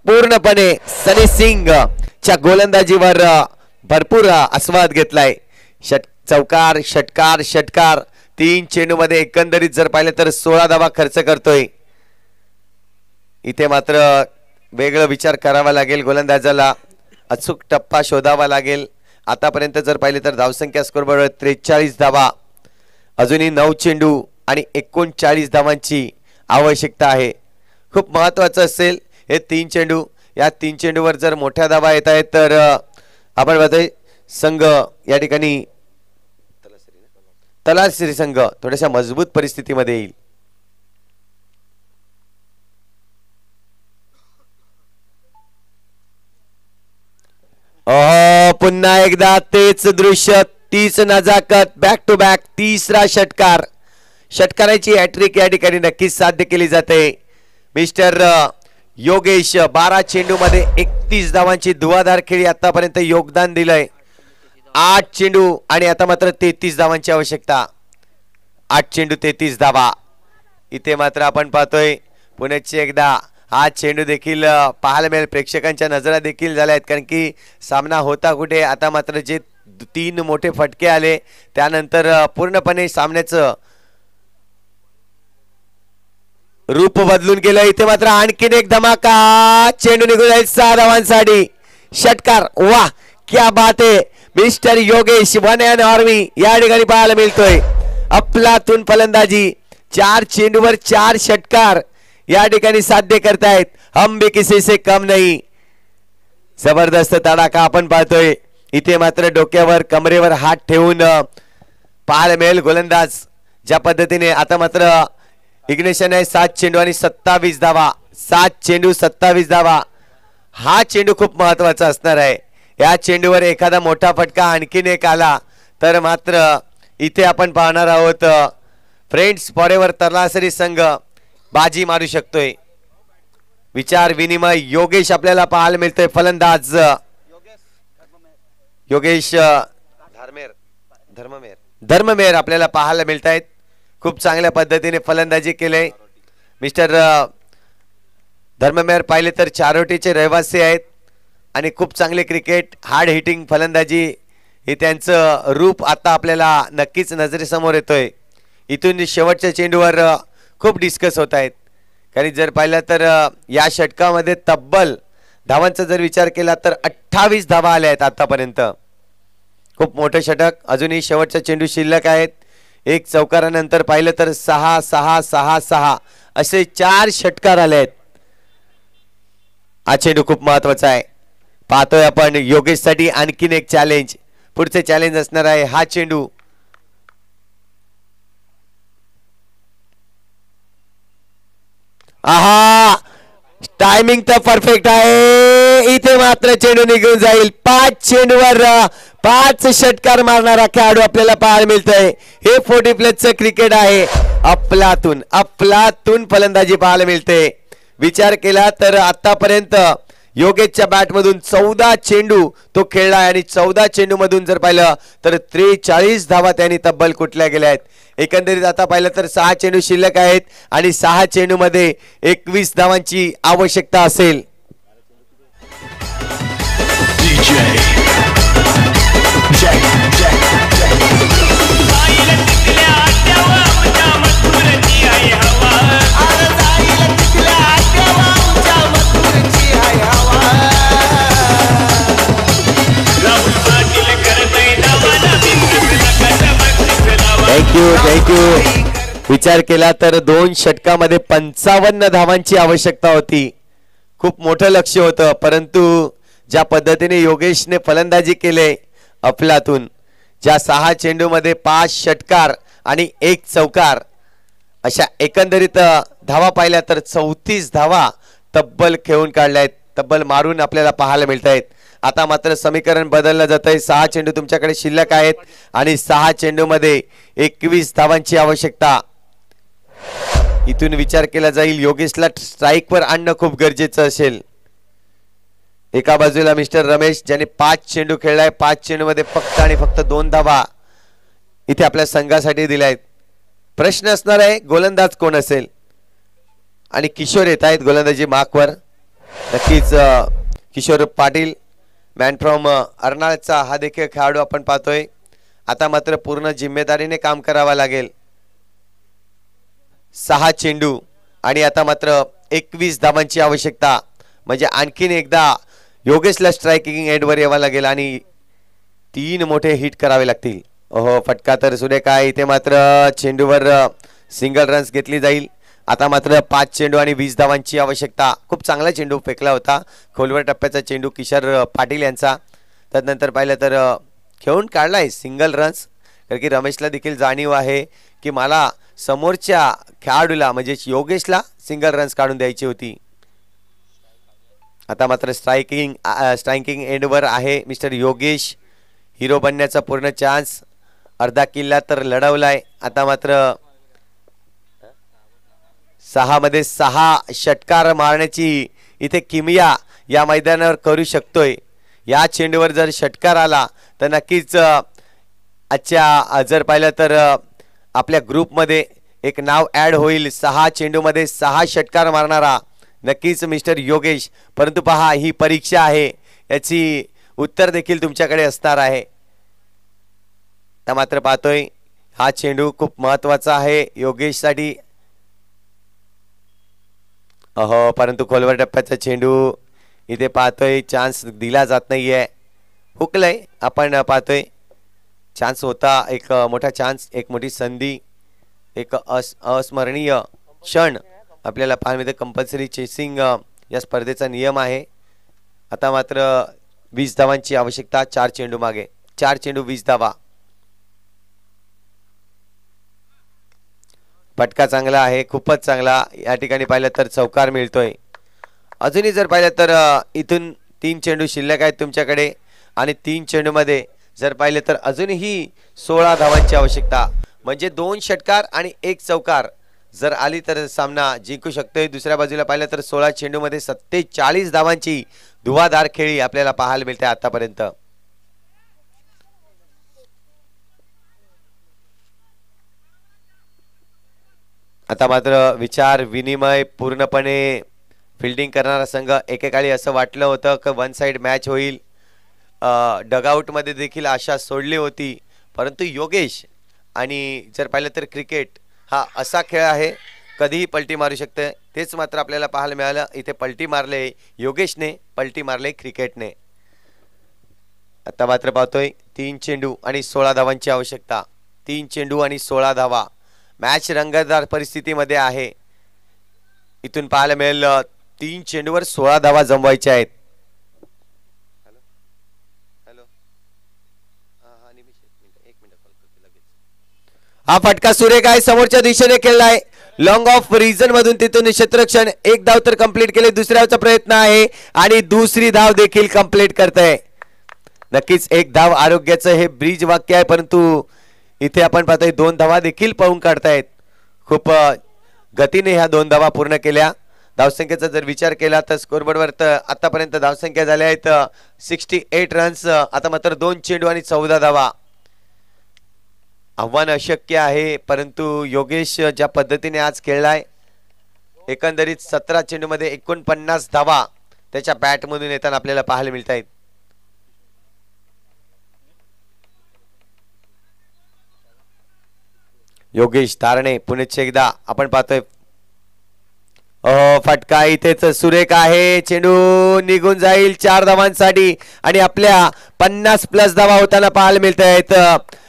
पूर्णपणे सनी सिंग च्या गोलंदाजीवर भरपूर आस्वाद घेतलाय. चौकार, षटकार, षटकार. 3 चेंडू मध्ये एकंदरीत जर पाहिलं तर 16 धावा खर्च करतोय. इथे मात्र वेगळं विचार करावा लागेल गोलंदाजाला. अचूक टप्पा शोधावा लागेल. आतापर्यंत जर पाहिले तर धावसंख्या स्कोरबोर्डवर 43 धावा. अजूनही 9 चेंडू आणि 39 धावांची आवश्यकता आहे. खूप महत्वाचं असेल हे 3 चेंडू. या 3 चेंडूवर जर मोठ्या धावा येत आहेत तर आपण बघतोय संघ या ठिकाणी तलासरी संघ थोड्याशा मजबूत परिस्थितीमध्ये येईल. पुन्हा एकदा तेच दृश्य, तीच नजाकत, बॅक टू बॅक तिसरा षटकार. षटकाराची हॅट्रिक या ठिकाणी नक्कीच साध्य केली जाते. मिस्टर योगेश 12 चेंडू मध्ये 31 धावांची धुवाधार खेळी आतापर्यंत योगदान दिलंय. 8 चेंडू आणि आता मात्र 33 धावांची आवश्यकता. 8 चेंडू 33 धावा. इथे मात्र आपण पाहतोय पुण्याची एकदा हा चेंडू देखील पाहायला मिळेल. प्रेक्षकांच्या नजरा देखील झाल्या आहेत कारण की सामना होता कुठे. आता मात्र जे 3 मोठे फटके आले त्यानंतर पूर्णपणे सामन्याचं रूप बदलून गेलं. इथे मात्र आणखीन एक धमाका. चेंडू निघून जाईल 6 धावांसाठी. षटकार. वाह क्या बात है. Mister Yogesh one and army या ठिकाणी पाहायला मिळतोय. अफलातून फलंदाजी. 4 चेंडूवर 4 षटकार या ठिकाणी साध्य करतायत. हम भी किसी से कम नहीं. जबरदस्त तडाखा आपण पाहतोय. इथे मात्र डोक्यावर कमरेवर हात ठेवून पाहायला मिळेल गोलंदाज ज्या पद्धतीने. आता मात्र इग्नेशन आहे. 7 चेंडू आणि 27 धावा. 7 चेंडू 27 धावा. हा चेंडू खूप महत्वाचा असणार आहे. या चेंडूवर एखादा मोठा फटका आणखीन एक आला तर मात्र इथे आपण पाहणार आहोत फ्रेंड्स फॉरेवर तलासरी संघ बाजी मारू शकतोय. विचार विनिमय. योगेश आपल्याला पाहायला मिळतोय फलंदाज. योगेश धर्ममेर आपल्याला पाहायला मिळत आहेत. खूप चांगल्या पद्धतीने फलंदाजी केले. मिस्टर धर्ममेर पाहिले तर चारोटीचे रहिवासी आहेत आणि खूप चांगले क्रिकेट हार्ड हिटिंग फलंदाजी हे त्यांचं रूप आता आपल्याला नक्कीच नजरेसमोर येतोय. इथून शेवटच्या चेंडूवर खूप डिस्कस होत आहेत. कारण जर पाहिलं तर या षटकामध्ये तब्बल धावांचा जर विचार केला तर 28 धावा आल्या आहेत आतापर्यंत. खूप मोठं षटक. अजूनही शेवटचा चेंडू शिल्लक आहेत. एक चौकारानंतर पाहिलं तर 6 6 6 6 असे 4 षटकार आले आहेत. हा चेंडू खूप महत्वाचा आहे. पाहतोय आपण योगेश साठी आणखीन एक चॅलेंज. पुढचे चॅलेंज असणार आहे हा चेंडू. आहा, टायमिंग तर परफेक्ट आहे. इथे मात्र चेंडू निघून जाईल. 5 चेंडूवर 5 षटकार मारणारा खेळाडू आपल्याला पाहायला मिळतोय. हे 40+ क्रिकेट आहे. अफलातून फलंदाजी पाहायला मिळते. विचार केला तर आतापर्यंत योगेशच्या बॅटमधून 14 चेंडू तो खेळला आहे आणि 14 चेंडू मधून जर पाहिलं तर 43 धावा त्यांनी तब्बल कुठल्या गेल्या आहेत. एकंदरीत आता पाहिलं तर 6 चेंडू शिल्लक आहेत आणि 6 चेंडू मध्ये 21 धावांची आवश्यकता असेल. थँक्यू. विचार केला तर 2 षटकामध्ये 55 धावांची आवश्यकता होती. खूप मोठं लक्ष्य होतं, परंतु ज्या पद्धतीने योगेशने फलंदाजी केले अफलातून, ज्या 6 चेंडूमध्ये 5 षटकार आणि 1 चौकार अशा एकंदरीत धावा पाहिल्या तर 34 धावा तब्बल खेळून काढल्यात. तब्बल मारून आपल्याला पाहायला मिळत आहेत. आता मात्र समीकरण बदललं जात आहे. 6 चेंडू तुमच्याकडे शिल्लक आहेत आणि 6 चेंडू मध्ये 21 धावांची आवश्यकता. इथून विचार केला जाईल योगेशला स्ट्राईकवर आणणं खूप गरजेचं असेल. एका बाजूला मिस्टर रमेश ज्याने 5 चेंडू खेळलाय. 5 चेंडू मध्ये फक्त आणि फक्त 2 धावा इथे आपल्या संघासाठी दिल्यात. प्रश्न असणार आहे गोलंदाज कोण असेल आणि किशोर येत आहेत गोलंदाजी मार्कवर. नक्कीच किशोर पाटील मॅन फ्रॉम अर्नाळचा हा देखील खेळाडू आपण पाहतोय. आता मात्र पूर्ण जिम्मेदारीने काम करावं लागेल. 6 चेंडू आणि आता मात्र 21 धावांची आवश्यकता. म्हणजे आणखीन एकदा योगेशला स्ट्रायकिंग एंडवर यावं लागेल आणि 3 मोठे हिट करावे लागतील. ओहो, फटका तर सुरेख आहे. इथे मात्र चेंडूवर सिंगल रन्स घेतली जाईल. आता मात्र 5 चेंडू आणि 20 धावांची आवश्यकता. खूप चांगला चेंडू फेकला होता. खोलवर टप्प्याचा चेंडू किशोर पाटील यांचा. त्यानंतर पाहिलं तर खेळून काढलाय सिंगल रन्स. कारण की रमेशला देखील जाणीव आहे की मला समोरच्या खेळाडूला म्हणजे योगेशला सिंगल रन्स काढून द्यायची होती. आता मात्र स्ट्रायकिंग एंडवर आहे मिस्टर योगेश. हिरो बनण्याचा पूर्ण चान्स. अर्धा किल्ला तर लढवलाय. आता मात्र 6 मध्ये 6 षटकार मारण्याची इथे किमया या मैदानावर करू शकतोय. या चेंडूवर जर षटकार आला तर नक्कीच आजच्या जर पाहिलं तर आपल्या ग्रुपमध्ये एक नाव ॲड होईल. 6 चेंडूमध्ये 6 षटकार मारणारा नक्कीच मिस्टर योगेश. परंतु पहा, ही परीक्षा आहे, याची उत्तर देखील तुमच्याकडे असणार आहे. तर मात्र पाहतोय हा चेंडू खूप महत्वाचा आहे योगेशसाठी. अहो, परंतु खोलवर टप्प्याचा चेंडू इथे पाहतोय चान्स दिला जात नाहीये. हुकलंय. आपण पाहतोय चान्स होता, एक मोठा चान्स, एक मोठी संधी, एक अस्मरणीय क्षण आपल्याला पाहायला मिळते. कंपल्सरी चेसिंग या स्पर्धेचा नियम आहे. आता मात्र 20 धावांची आवश्यकता. 4 चेंडू मागे. 4 चेंडू 20 धावा. फटका चांगला आहे, खूपच चांगला. या ठिकाणी पाहिलं तर चौकार मिळतोय. अजूनही जर पाहिलं तर इथून 3 चेंडू शिल्लक आहेत तुमच्याकडे आणि 3 चेंडू मध्ये जर पाहिलं तर अजूनही 16 धावांची आवश्यकता. म्हणजे 2 षटकार आणि 1 चौकार जर आली तर सामना जिंकू शकतोय. दुसऱ्या बाजूला पाहिलं तर 16 चेंडू मध्ये 47 धावांची धुवाधार खेळी आपल्याला पाहायला मिळते आतापर्यंत. आता मात्र विचार विनिमय पूर्णपणे फिल्डिंग करणारा संघ. एकेकाळी असं वाटलं होतं की 1 साइड मॅच होईल. डगआउट मध्ये देखील आशा सोडली होती. परंतु योगेश आणि जर पाहिलं तर क्रिकेट हा असा खेळ आहे कधीही पलटी मारू शकते, तेच मात्र आपल्याला पाहायला मिळालं. इथे पलटी मारले योगेशने, पलटी मारले क्रिकेटने. आता मात्र पाहतोय 3 चेंडू आणि 16 धावांची आवश्यकता. 3 चेंडू आणि 16 धावा. मॅच रंगतदार परिस्थितीमध्ये आहे. इथून पाहायला मिळेल 3 चेंडूवर 16 धावा जमवायच्या आहेत. हा फटका सुरेख आहे, समोरच्या दिशेने खेळलाय. लॉंग ऑफ रिजन मधून तिथून क्षेत्ररक्षण. एक धाव तर कंप्लीट केले, दुसऱ्याचा प्रयत्न आहे आणि दुसरी धाव देखील कंप्लीट करताय. नक्कीच एक धाव आरोग्याचं हे ब्रिज वाक्य आहे, परंतु इथे आपण पाहतोय 2 धावा देखील पळून काढतायत. खूप गतीने ह्या 2 धावा पूर्ण केल्या. धावसंख्येचा जर विचार केला तर स्कोरबोर्डवर तर आतापर्यंत धावसंख्या झाल्या आहेत 68 रन्स. आता मात्र 2 चेंडू आणि 14 धावा. आव्हान अशक्य आहे, परंतु योगेश ज्या पद्धतीने आज खेळलाय, एकंदरीत 17 चेंडू मध्ये 49 धावा त्याच्या बॅट मधून येताना आपल्याला पाहायला मिळत आहेत. योगेश धारणे पुण्याचे एकदा आपण पाहतोय. फटका इथेच सुरेख आहे, चेंडू निघून जाईल 4 धावांसाठी आणि आपल्या 50+ धावा होताना पाहायला मिळत आहेत.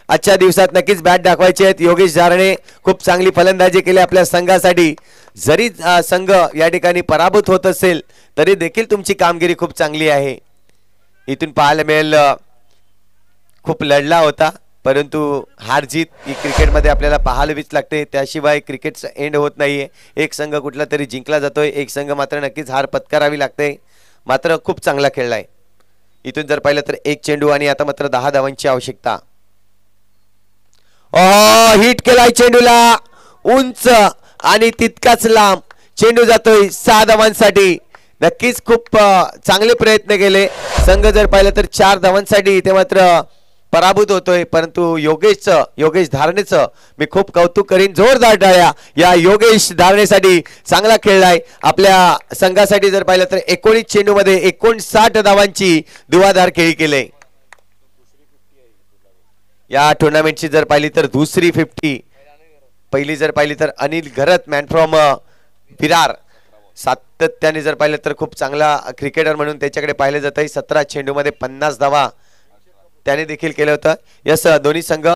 आजच्या दिवसात नक्कीच बॅट दाखवायचे आहेत. योगेश धारणे खूप चांगली फलंदाजी केली आपल्या संघासाठी. जरी संघ या ठिकाणी पराभूत होत असेल तरी देखील तुमची कामगिरी खूप चांगली आहे. इथून पाहायला मिळेल खूप लढला होता, परंतु हार जीत ही क्रिकेटमध्ये आपल्याला पाहावीच लागते. त्याशिवाय क्रिकेटचा एंड होत नाहीये. एक संघ कुठला तरी जिंकला जातोय, एक संघ मात्र नक्कीच हार पत्करावी लागते. मात्र खूप चांगला खेळलाय. इथून जर पाहिलं तर 1 चेंडू आणि आता मात्र 10 धावांची आवश्यकता. हिट केलाय चेंडूला, उंच आणि तितकाच लांब चेंडू जातोय 6 धावांसाठी. नक्कीच खूप चांगले प्रयत्न केले. संघ जर पाहिलं तर 4 धावांसाठी ते मात्र पराभूत होतोय, परंतु योगेश धारणेचं मी खूप कौतुक करीन. जोरदार टाळ्या या योगेश धारणेसाठी. चांगला खेळलाय. आपल्या संघासाठी जर पाहिलं तर 19 चेंडू मध्ये 59 धावांची धुवाधार खेळी केले. या टुर्नामेंटची जर पाहिली तर दुसरी 50. पहिली जर पाहिली तर अनिल घरत मॅन फ्रॉम विरार. सातत्याने जर पाहिलं तर खूप चांगला क्रिकेटर म्हणून त्याच्याकडे पाहिले जात आहे. 17 चेंडू मध्ये 50 धावा त्याने देखील केलं होतं. यस, दोन्ही संघ